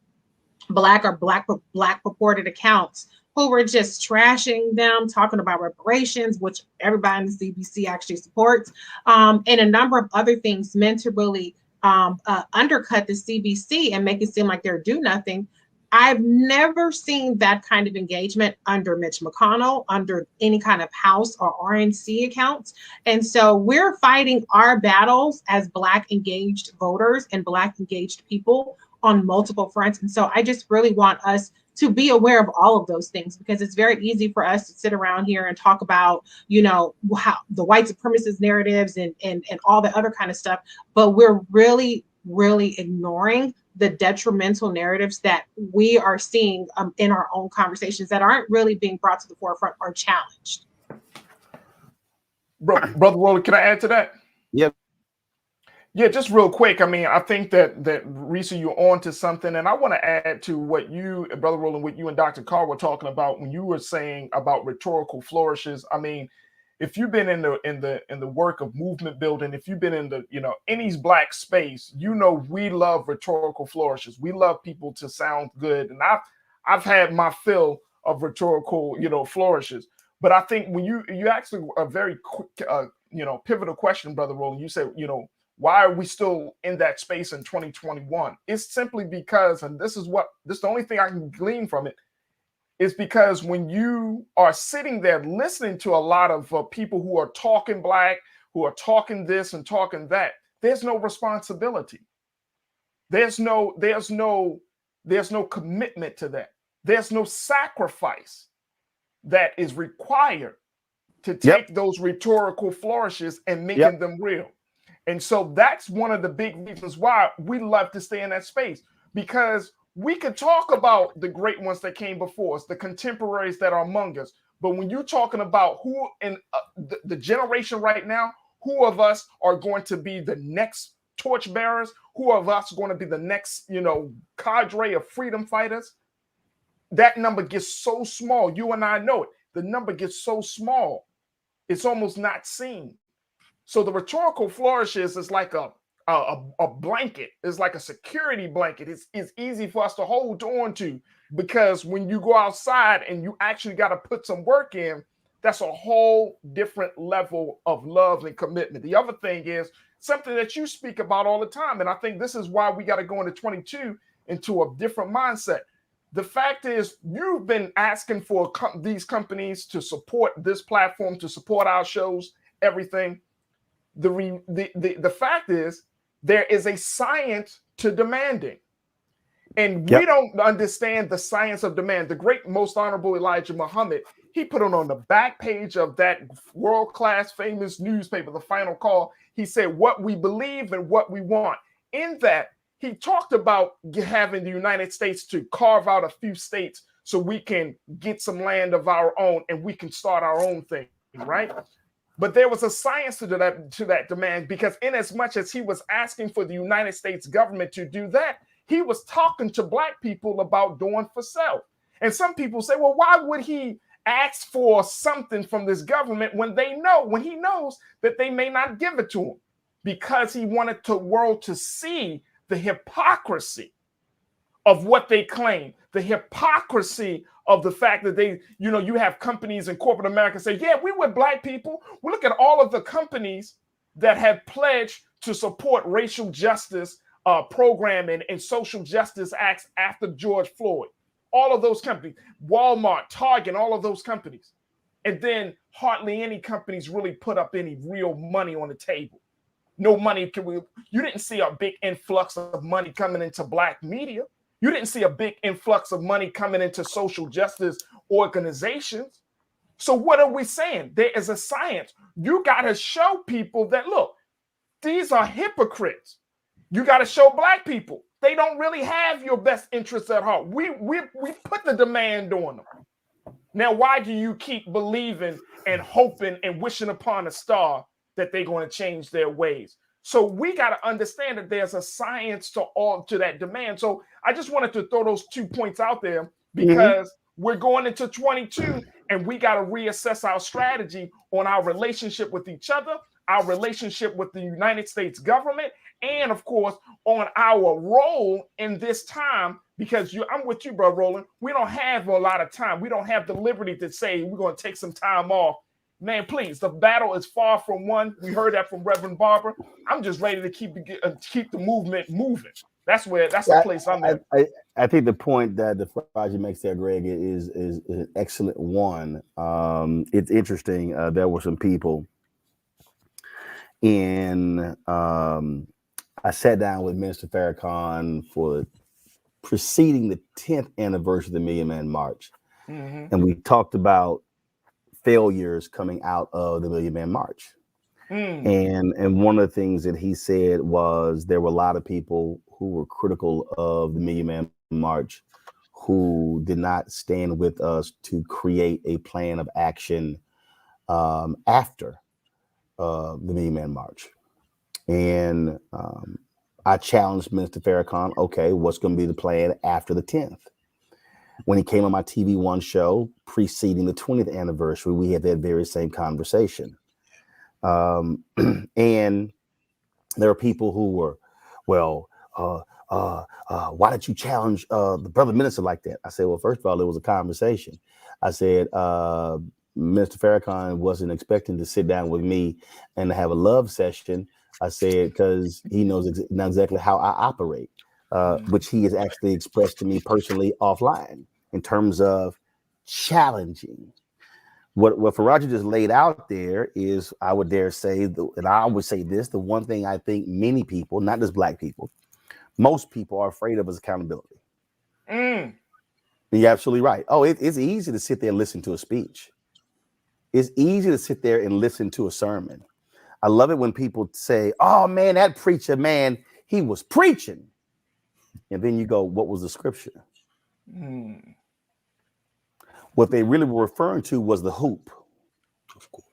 Black purported accounts who were just trashing them, talking about reparations, which everybody in the CBC actually supports, and a number of other things meant to really undercut the CBC and make it seem like they're do nothing. I've never seen that kind of engagement under Mitch McConnell, under any kind of House or RNC accounts. And so we're fighting our battles as Black engaged voters and Black engaged people on multiple fronts. And so I just really want us to be aware of all of those things, because it's very easy for us to sit around here and talk about, how the white supremacist narratives and all the other kind of stuff, but we're really, really ignoring the detrimental narratives that we are seeing in our own conversations that aren't really being brought to the forefront or challenged. Brother Roland, can I add to that? Yep. Yeah, just real quick. I mean, I think that Reese, you're on to something, and I want to add to what you, Brother Roland, what you and Dr. Carr were talking about when you were saying about rhetorical flourishes. I mean, if you've been in the work of movement building, if you've been in the any Black space, we love rhetorical flourishes. We love people to sound good, and I've had my fill of rhetorical flourishes. But I think when you actually a very quick pivotal question, Brother Roland, you said why are we still in that space in 2021? It's simply because, and this is the only thing I can glean from it, is because when you are sitting there listening to a lot of people who are talking Black, who are talking this and talking that, there's no responsibility. There's no commitment to that. There's no sacrifice that is required to take those rhetorical flourishes and making them real. And so that's one of the big reasons why we love to stay in that space, because we could talk about the great ones that came before us, the contemporaries that are among us. But when you're talking about who in the generation right now, who of us are going to be the next torchbearers, who of us are going to be the next, cadre of freedom fighters, that number gets so small. You and I know it. The number gets so small, it's almost not seen. So the rhetorical flourishes is like a blanket. It's like a security blanket. It's easy for us to hold on to, because when you go outside and you actually got to put some work in, that's a whole different level of love and commitment. The other thing is something that you speak about all the time, and I think this is why we got to go into 22 into a different mindset. The fact is, you've been asking for these companies to support this platform, to support our shows, everything. The fact is, there is a science to demanding. And we don't understand the science of demand. The great, most honorable Elijah Muhammad, he put it on the back page of that world-class famous newspaper, The Final Call. He said, what we believe and what we want. In that, he talked about having the United States to carve out a few states so we can get some land of our own and we can start our own thing, right? But there was a science to that demand, because in as much as he was asking for the United States government to do that, he was talking to Black people about doing for self. And some people say, well, why would he ask for something from this government when he knows that they may not give it to him? Because he wanted the world to see the hypocrisy of what they claim, the hypocrisy of the fact that you have companies in corporate America say, yeah, we were Black people. We look at all of the companies that have pledged to support racial justice programming and social justice acts after George Floyd. All of those companies, Walmart, Target, all of those companies. And then hardly any companies really put up any real money on the table. No money. You didn't see a big influx of money coming into Black media. You didn't see a big influx of money coming into social justice organizations. So what are we saying? There is a science. You got to show people that, look, these are hypocrites. You got to show Black people they don't really have your best interests at heart. We put the demand on them. Now, why do you keep believing and hoping and wishing upon a star that they're going to change their ways? So we got to understand that there's a science to that demand. So I just wanted to throw those 2 points out there, because we're going into 22 and we got to reassess our strategy on our relationship with each other, our relationship with the United States government, and of course, on our role in this time, because I'm with you, bro, Roland. We don't have a lot of time. We don't have the liberty to say we're going to take some time off. Man, please, the battle is far from won. We heard that from Reverend Barber. I'm just ready to keep the movement moving. That's the place I'm at. I think the point that the project makes there, Greg, is an excellent one. It's interesting. There were some people I sat down with Minister Farrakhan for preceding the 10th anniversary of the Million Man March. And we talked about failures coming out of the Million Man March. And one of the things that he said was there were a lot of people who were critical of the Million Man March who did not stand with us to create a plan of action after the Million Man March. And I challenged Minister Farrakhan, okay, what's going to be the plan after the 10th? When he came on my TV One show preceding the 20th anniversary, we had that very same conversation. And there are people who were, well, why did you challenge the brother minister like that? I said, well, first of all, it was a conversation. I said, Mr. Farrakhan wasn't expecting to sit down with me and have a love session. I said, because he knows exactly how I operate, which he has actually expressed to me personally offline in terms of challenging. What Faraja just laid out there is, I would dare say, and I would say this, the one thing I think many people, not just black people, most people are afraid of is accountability. Mm. And you're absolutely right. Oh, it's easy to sit there and listen to a speech. It's easy to sit there and listen to a sermon. I love it when people say, oh man, that preacher, man, he was preaching. And then you go, what was the scripture? Mm. What they really were referring to was the hoop. Of course.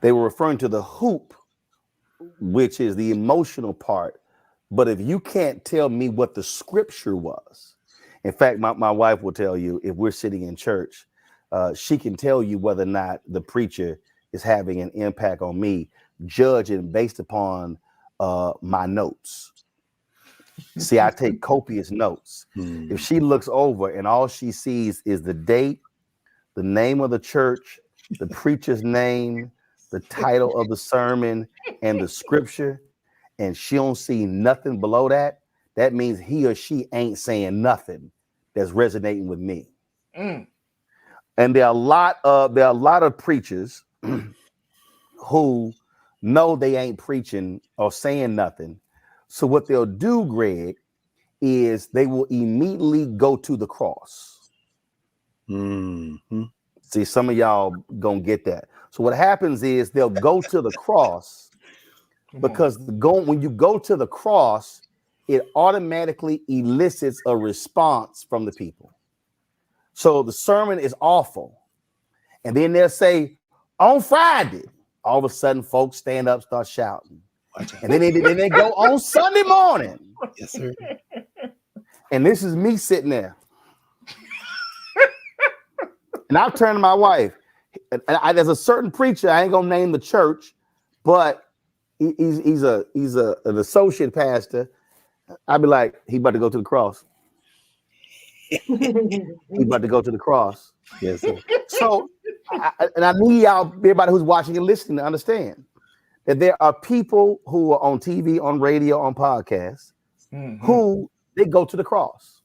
They were referring to the hoop, which is the emotional part. But if you can't tell me what the scripture was, in fact, my wife will tell you, if we're sitting in church, she can tell you whether or not the preacher is having an impact on me, judging based upon my notes. See, I take copious notes. If she looks over and all she sees is the date, the name of the church, the preacher's name, the title of the sermon, and the scripture, and she don't see nothing below that, that means he or she ain't saying nothing that's resonating with me. Mm. And there are a lot of preachers who know they ain't preaching or saying nothing. So what they'll do, Greg, is they will immediately go to the cross. Mm-hmm. See, some of y'all gonna get that. So what happens is they'll go to the cross because when you go to the cross, it automatically elicits a response from the people. So the sermon is awful. And then they'll say, on Friday, all of a sudden folks stand up, start shouting. And then they go on Sunday morning. Yes, sir. And this is me sitting there. And I've turned to my wife. There's a certain preacher, I ain't gonna name the church, but he's an associate pastor. I'd be like, he about to go to the cross. He about to go to the cross. Yes, sir. So, I need y'all, everybody who's watching and listening, to understand that there are people who are on TV, on radio, on podcasts, who they go to the cross.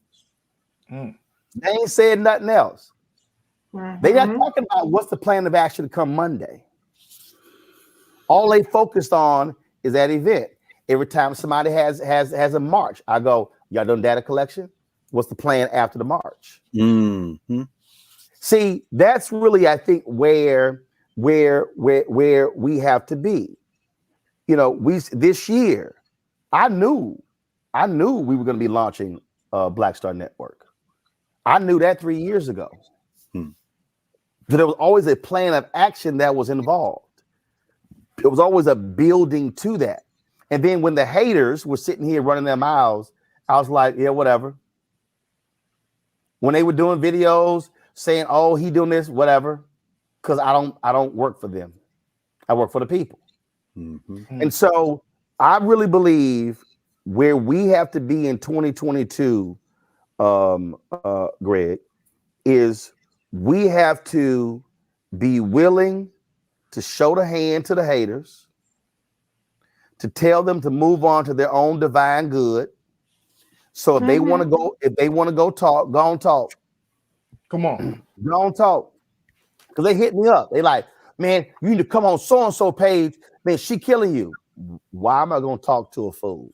Mm. They ain't saying nothing else. They're not talking about what's the plan of action to come Monday. All they focused on is that event. Every time somebody has a march, I go, y'all done data collection? What's the plan after the march? Mm-hmm. See, that's really, I think, where we have to be. You know, this year, I knew we were going to be launching Black Star Network. I knew that 3 years ago. But there was always a plan of action that was involved. It was always a building to that. And then when the haters were sitting here running their mouths, I was like, yeah, whatever. When they were doing videos saying, oh, he doing this, whatever, because I don't work for them. I work for the people. Mm-hmm. And so I really believe where we have to be in 2022, Greg, is we have to be willing to show the hand to the haters, to tell them to move on to their own divine good. So if they want to go talk, go on talk. Come on. Go on talk. Because they hit me up. They like, man, you need to come on so-and-so page. Man, she killing you. Why am I going to talk to a fool?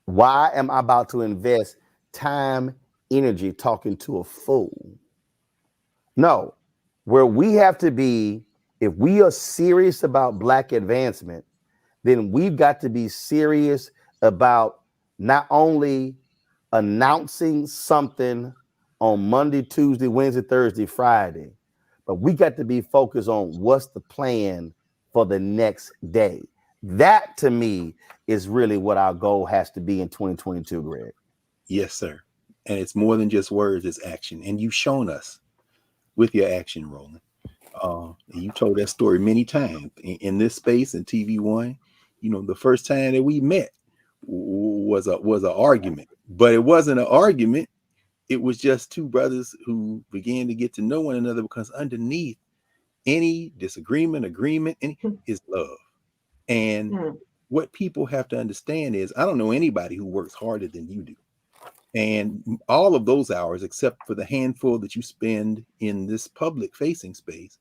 Why am I about to invest time, energy talking to a fool? No, where we have to be, if we are serious about Black advancement, then we've got to be serious about not only announcing something on Monday, Tuesday, Wednesday, Thursday, Friday, but we got to be focused on what's the plan for the next day. That to me is really what our goal has to be in 2022, Greg. Yes, sir. And it's more than just words, it's action. And you've shown us with your action, Roland. You told that story many times in this space in TV One. You know, the first time that we met was an argument, but it wasn't an argument. It was just two brothers who began to get to know one another, because underneath any disagreement, agreement, is love. And what people have to understand is, I don't know anybody who works harder than you do. And all of those hours, except for the handful that you spend in this public facing space,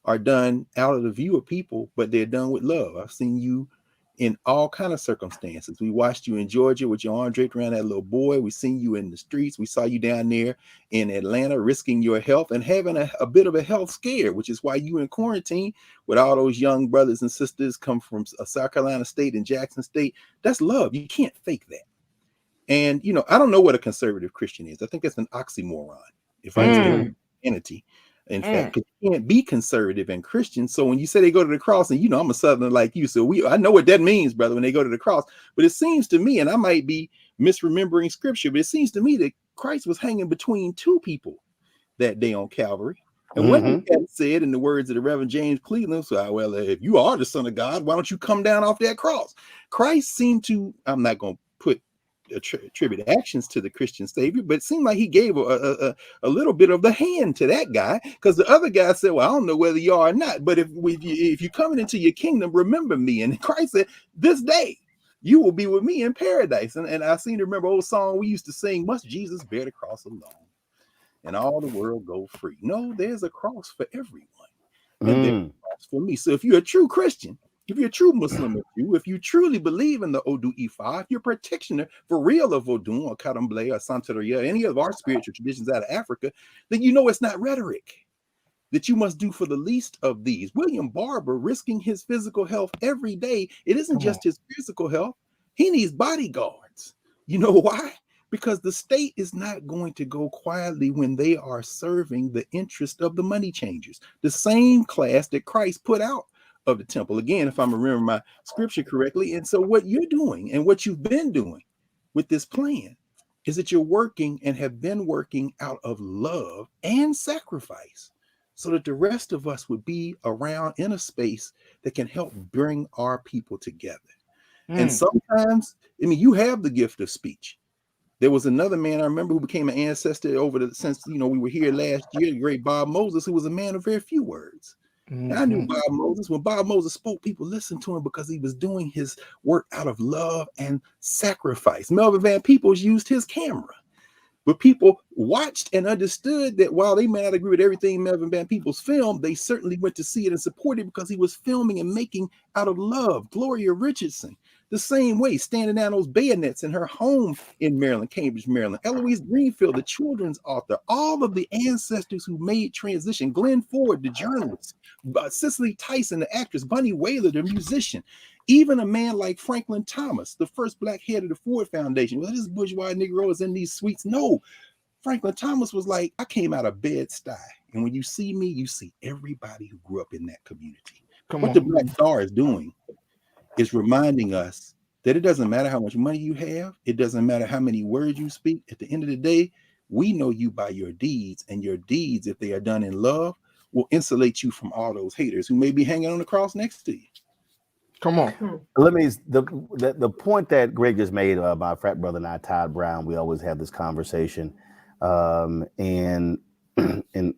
are done out of the view of people, but they're done with love. I've seen you in all kind of circumstances. We watched you in Georgia with your arm draped around that little boy. We seen you in the streets. We saw you down there in Atlanta risking your health and having a bit of a health scare, which is why you in quarantine with all those young brothers and sisters come from South Carolina State and Jackson State. That's love. You can't fake that. And, you know, I don't know what a conservative Christian is. I think it's an oxymoron. If I understand Christianity, in fact, you can't be conservative and Christian. So when you say they go to the cross, and you know, I'm a Southerner like you, so I know what that means, brother, when they go to the cross. But it seems to me, and I might be misremembering scripture, but it seems to me that Christ was hanging between two people that day on Calvary. And what he had said in the words of the Reverend James Cleveland, so, well, if you are the Son of God, why don't you come down off that cross? Christ seemed to, I'm not going to put attribute actions to the Christian Savior, but it seemed like he gave a little bit of the hand to that guy, because the other guy said, well, I don't know whether you are or not, but if you're coming into your kingdom, remember me. And Christ said, this day you will be with me in paradise. And I seem to remember an old song we used to sing, must Jesus bear the cross alone and all the world go free? No, there's a cross for everyone, and there's a cross for me. So if you're a true Christian, if you're a true Muslim, if you truly believe in the Odu Ifa, if you're a practitioner for real of Odun or Kadamble or Santeria, any of our spiritual traditions out of Africa, then you know it's not rhetoric that you must do for the least of these. William Barber risking his physical health every day. It isn't just his physical health. He needs bodyguards. You know why? Because the state is not going to go quietly when they are serving the interest of the money changers, the same class that Christ put out of the temple, again, if I'm remembering my scripture correctly. And so what you're doing and what you've been doing with this plan is that you're working and have been working out of love and sacrifice so that the rest of us would be around in a space that can help bring our people together. And sometimes, I mean, you have the gift of speech. There was another man I remember who became an ancestor since, you know, we were here last year, the great Bob Moses, who was a man of very few words. And I knew Bob Moses. When Bob Moses spoke, people listened to him because he was doing his work out of love and sacrifice. Melvin Van Peebles used his camera, but people watched and understood that while they may not agree with everything Melvin Van Peebles filmed, they certainly went to see it and support it because he was filming and making out of love. Gloria Richardson, the same way, standing down those bayonets in her home in Maryland, Cambridge, Maryland. Eloise Greenfield, the children's author, all of the ancestors who made transition, Glenn Ford, the journalist, Cicely Tyson, the actress, Bunny Wailer, the musician, even a man like Franklin Thomas, the first black head of the Ford Foundation. Well, this bourgeois Negro is in these suites. No, Franklin Thomas was like, I came out of Bed-Stuy, and when you see me, you see everybody who grew up in that community. What the Black Star is doing is reminding us that it doesn't matter how much money you have. It doesn't matter how many words you speak. At the end of the day, we know you by your deeds, and your deeds, if they are done in love, will insulate you from all those haters who may be hanging on the cross next to you. Come on. Let me, the point that Greg just made, my frat brother and I, Todd Brown, we always have this conversation. And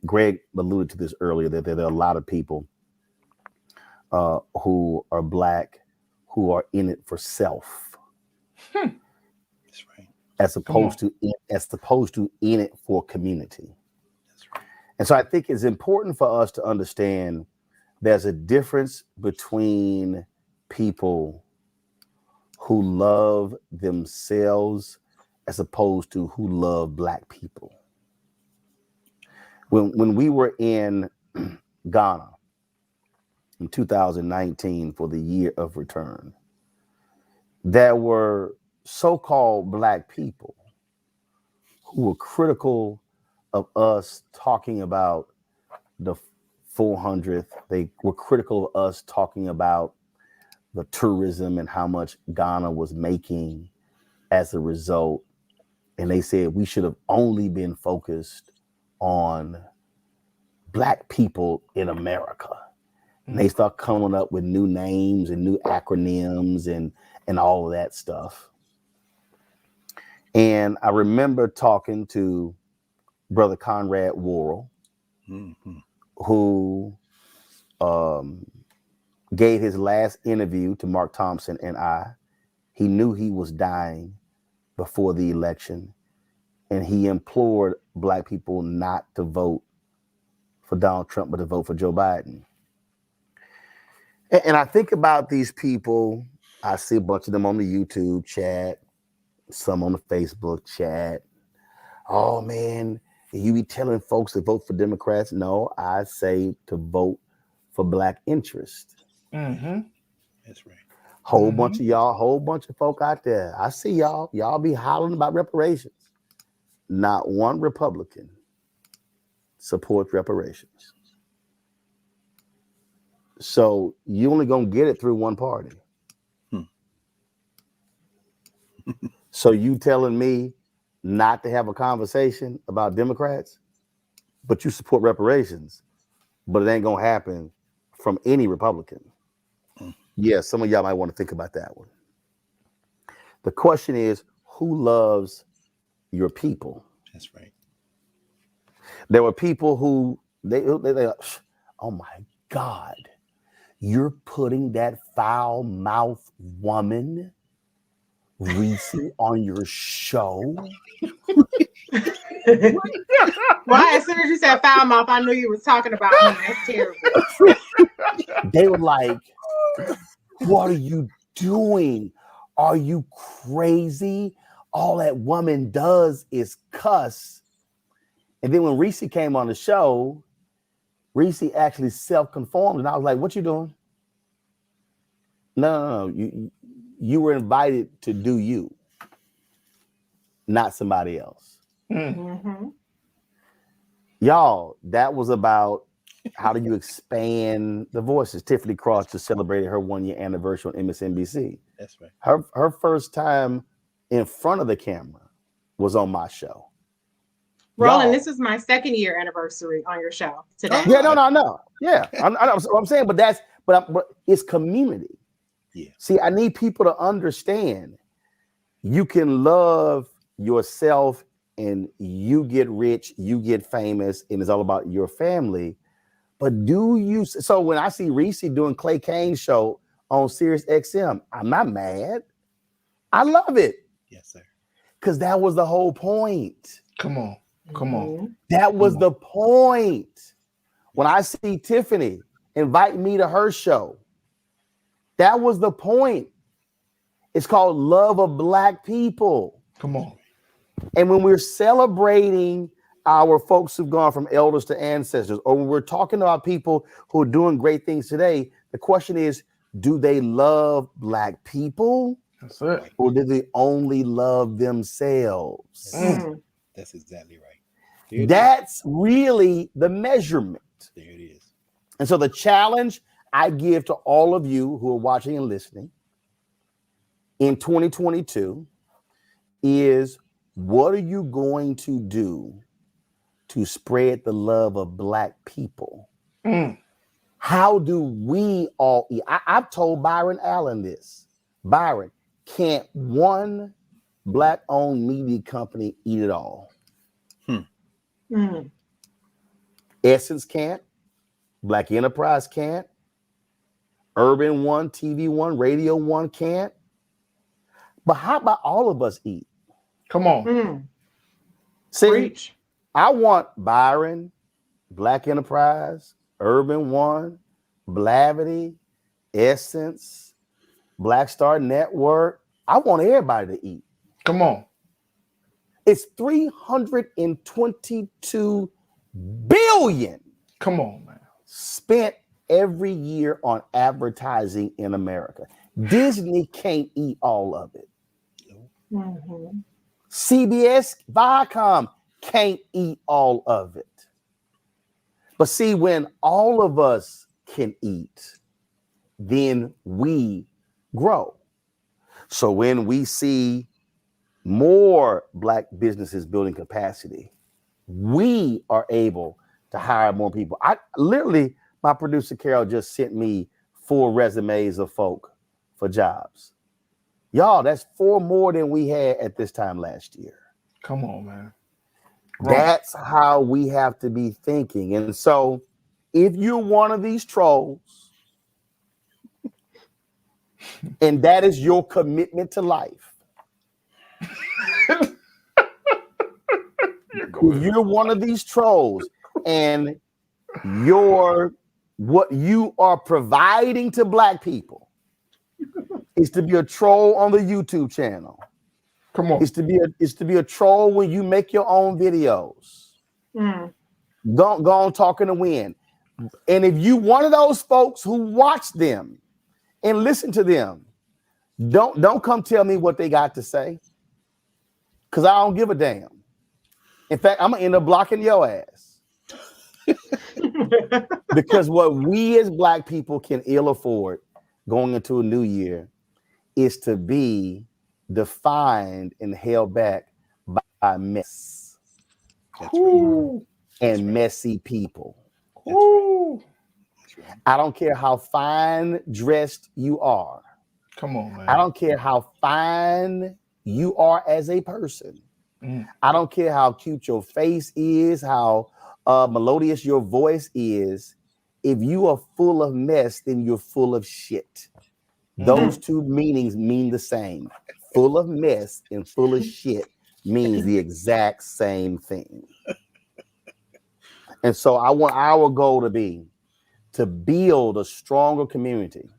Greg alluded to this earlier, that there are a lot of people who are Black, who are in it for self. That's right. As opposed to in it for community. That's right. And so I think it's important for us to understand there's a difference between people who love themselves as opposed to who love Black people. When we were in Ghana in 2019 for the year of return, there were so-called Black people who were critical of us talking about the 400th. They were critical of us talking about the tourism and how much Ghana was making as a result. And they said we should have only been focused on Black people in America. And they start coming up with new names and new acronyms and all of that stuff. And I remember talking to Brother Conrad Worrell, who gave his last interview to Mark Thompson and I. He knew he was dying before the election. and he implored black people not to vote for Donald Trump, but to vote for Joe Biden. And I think about these people. I see a bunch of them on the YouTube chat, some on the Facebook chat. Oh man, you be telling folks to vote for Democrats? No, I say to vote for black interest. Mm-hmm. That's right. Whole bunch of y'all, whole bunch of folk out there. I see y'all. Y'all be hollering about reparations. Not one Republican supports reparations. So you only gonna get it through one party. So you telling me not to have a conversation about Democrats, but you support reparations, but it ain't gonna happen from any Republican. Yeah, some of y'all might want to think about that one. The question is, who loves your people? That's right. There were people who they oh my God, you're putting that foul-mouthed woman, Reese, on your show? Well, as soon as you said foul mouth, I knew you was talking about him. That's terrible. They were like, what are you doing? Are you crazy? All that woman does is cuss. And then when Reese came on the show, Reese actually self-conformed. And I was like, what you doing? No. You were invited to do you, not somebody else. Mm-hmm. Y'all, that was about how do you expand the voices. Tiffany Cross just celebrated her 1-year anniversary on MSNBC. That's right. Her first time in front of the camera was on my show. Roland, this is my 2nd year anniversary on your show today. Yeah, no. Yeah, I know what I'm saying, but it's community. Yeah. See, I need people to understand you can love yourself and you get rich, you get famous, and it's all about your family. But do you? So when I see Reese doing Clay Kane's show on Sirius XM, I'm not mad. I love it. Yes, sir. Because that was the whole point. Come on. That was the point. When I see Tiffany invite me to her show, that was the point. It's called Love of Black People. Come on. And when we're celebrating our folks who've gone from elders to ancestors, or when we're talking about people who are doing great things today, the question is, do they love Black people? That's it. Or do they only love themselves? That's exactly right. That's really the measurement. There it is. And so the challenge I give to all of you who are watching and listening in 2022 is, what are you going to do to spread the love of Black people? How do we all eat? I've told Byron Allen this. Byron, can't one Black-owned media company eat it all? Essence can't. Black Enterprise can't. Urban One, TV One, Radio One can't. But how about all of us eat? Come on. See, Preach. I want Byron, Black Enterprise, Urban One, Blavity, Essence, Black Star Network. I want everybody to eat. Come on. It's $322 billion. Come on, man. Spent every year on advertising in America. Disney can't eat all of it. CBS, Viacom can't eat all of it. But see, when all of us can eat, then we grow. So when we see more Black businesses building capacity, we are able to hire more people. My producer Carol just sent me 4 resumes of folk for jobs. Y'all, that's 4 more than we had at this time last year. Come on, man. That's how we have to be thinking. And so if you're one of these trolls and that is your commitment to life, If you're one of these trolls and what you are providing to black people is to be a troll on the YouTube channel. Come on. It's to be a troll when you make your own videos. Go on talking to win. And if you one of those folks who watch them and listen to them, don't come tell me what they got to say, because I don't give a damn. In fact, I'm gonna end up blocking your ass. Because what we as black people can ill afford going into a new year is to be defined and held back by mess. That's right. And messy people. That's right. I don't care how fine dressed you are. Come on, man. I don't care how fine you are as a person. I don't care how cute your face is, how melodious your voice is. If you are full of mess, then you're full of shit. Those two meanings mean the same. Full of mess and full of shit means the exact same thing. And so I want our goal to be to build a stronger community.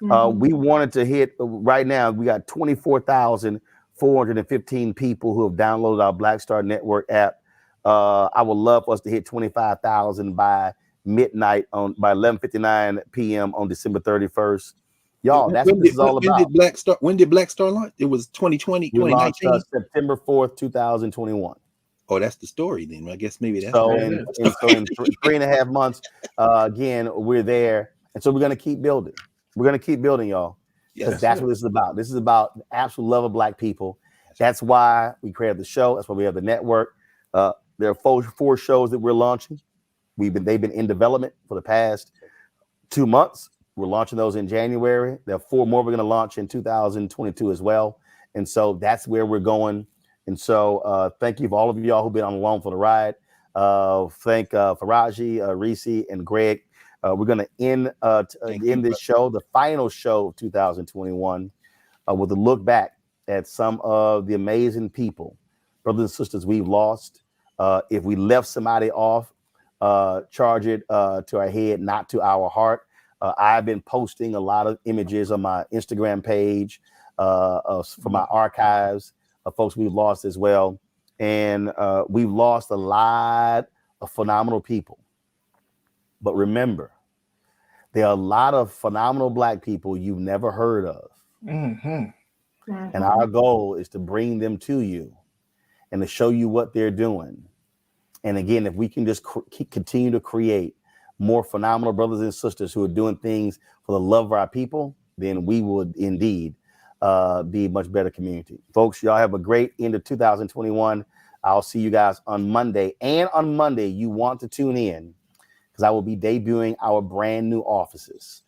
We wanted to hit right now. We got 24,415 people who have downloaded our Black Star Network app. I would love for us to hit 25,000 by midnight by 11:59 p.m. on December 31st. Y'all, that's what this is all about. When did Black Star launch? It was 2020, We launched 2019. September 4th, 2021. Oh, that's the story then. I guess maybe that's So in 3.5 months, again, we're there. And so we're going to keep building. We're going to keep building, y'all. Because that's what this is about. This is about the absolute love of black people. That's why we created the show. That's why we have the network. There are four shows that we're launching. They've been in development for the past 2 months. We're launching those in January. There are 4 more we're going to launch in 2022 as well. And so that's where we're going. And so thank you for all of y'all who've been on along for the ride. Thank Faraji, Reese, and Greg. We're going to end this show, the final show of 2021, with a look back at some of the amazing people, brothers and sisters we've lost. If we left somebody off, charge it to our head, not to our heart. I've been posting a lot of images on my Instagram page from my archives of folks we've lost as well. And we've lost a lot of phenomenal people. But remember, there are a lot of phenomenal black people you've never heard of. And our goal is to bring them to you and to show you what they're doing. And again, if we can just continue to create more phenomenal brothers and sisters who are doing things for the love of our people, then we would indeed be a much better community. Folks, y'all have a great end of 2021. I'll see you guys on Monday. And on Monday, you want to tune in because I will be debuting our brand new offices.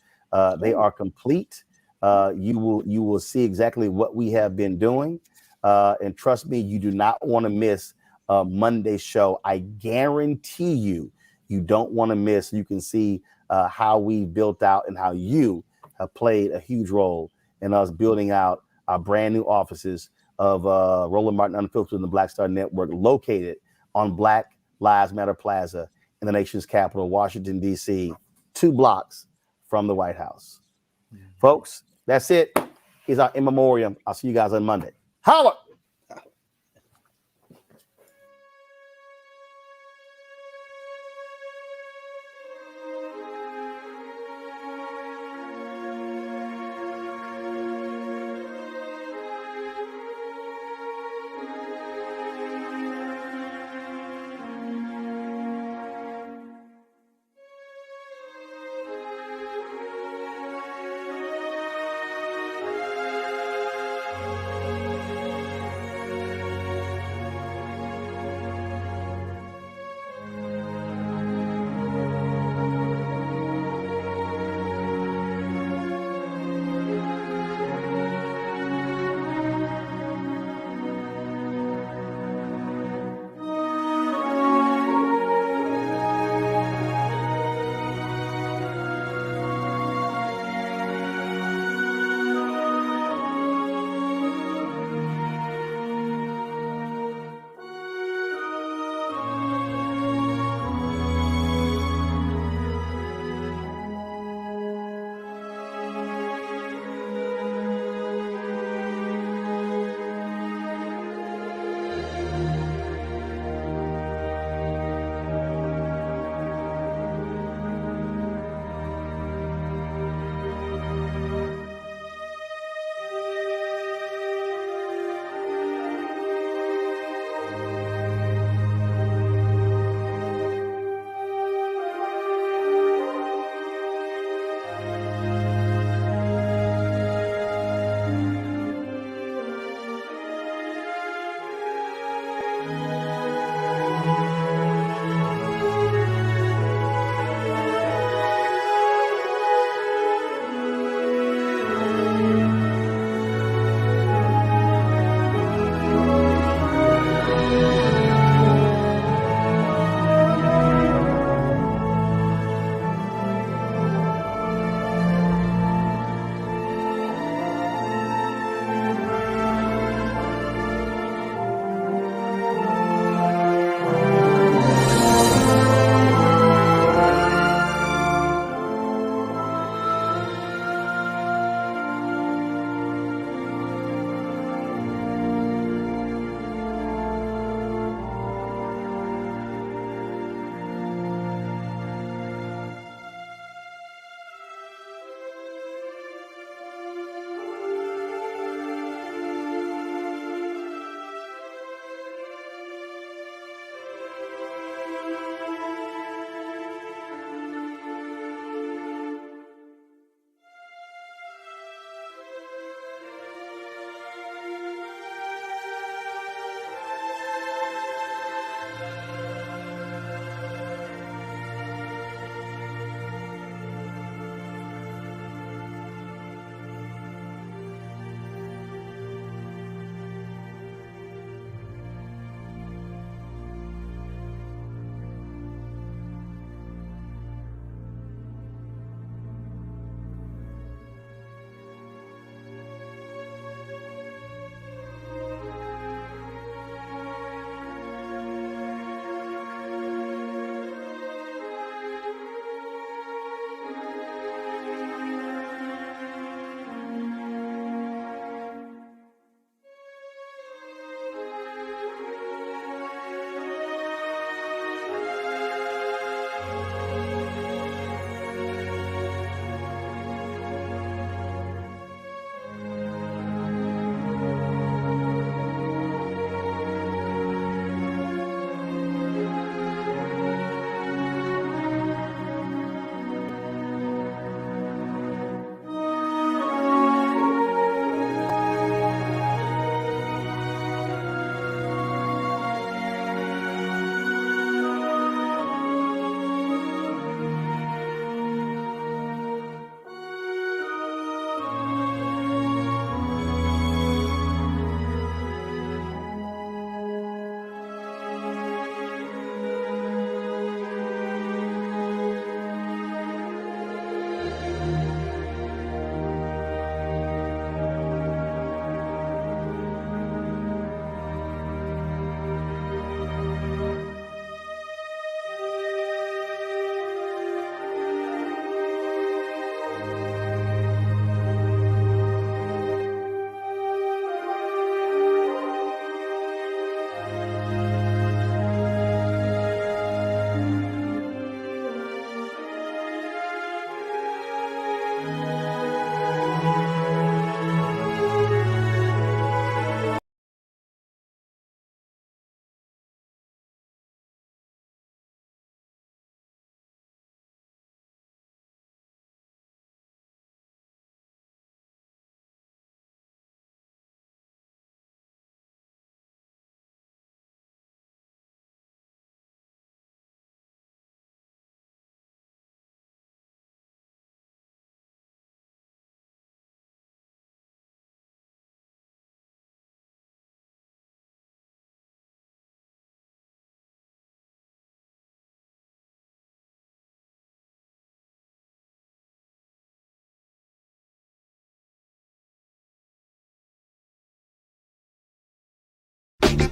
They are complete. You will see exactly what we have been doing. And trust me, you do not want to miss Monday's show. I guarantee you don't want to miss. You can see how we built out and how you have played a huge role in us building out our brand new offices of Roland Martin Unfiltered and the Black Star Network, located on Black Lives Matter Plaza in the nation's capital, Washington, D.C., 2 blocks from the White House. Folks, that's it. Here's our in memoriam. I'll see you guys on Monday. Holla!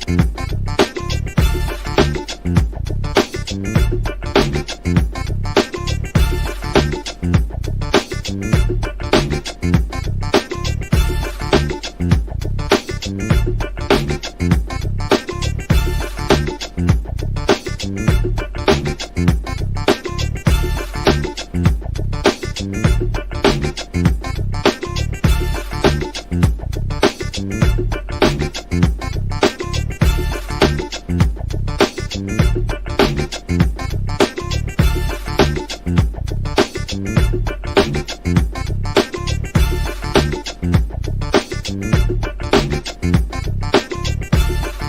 Thank you.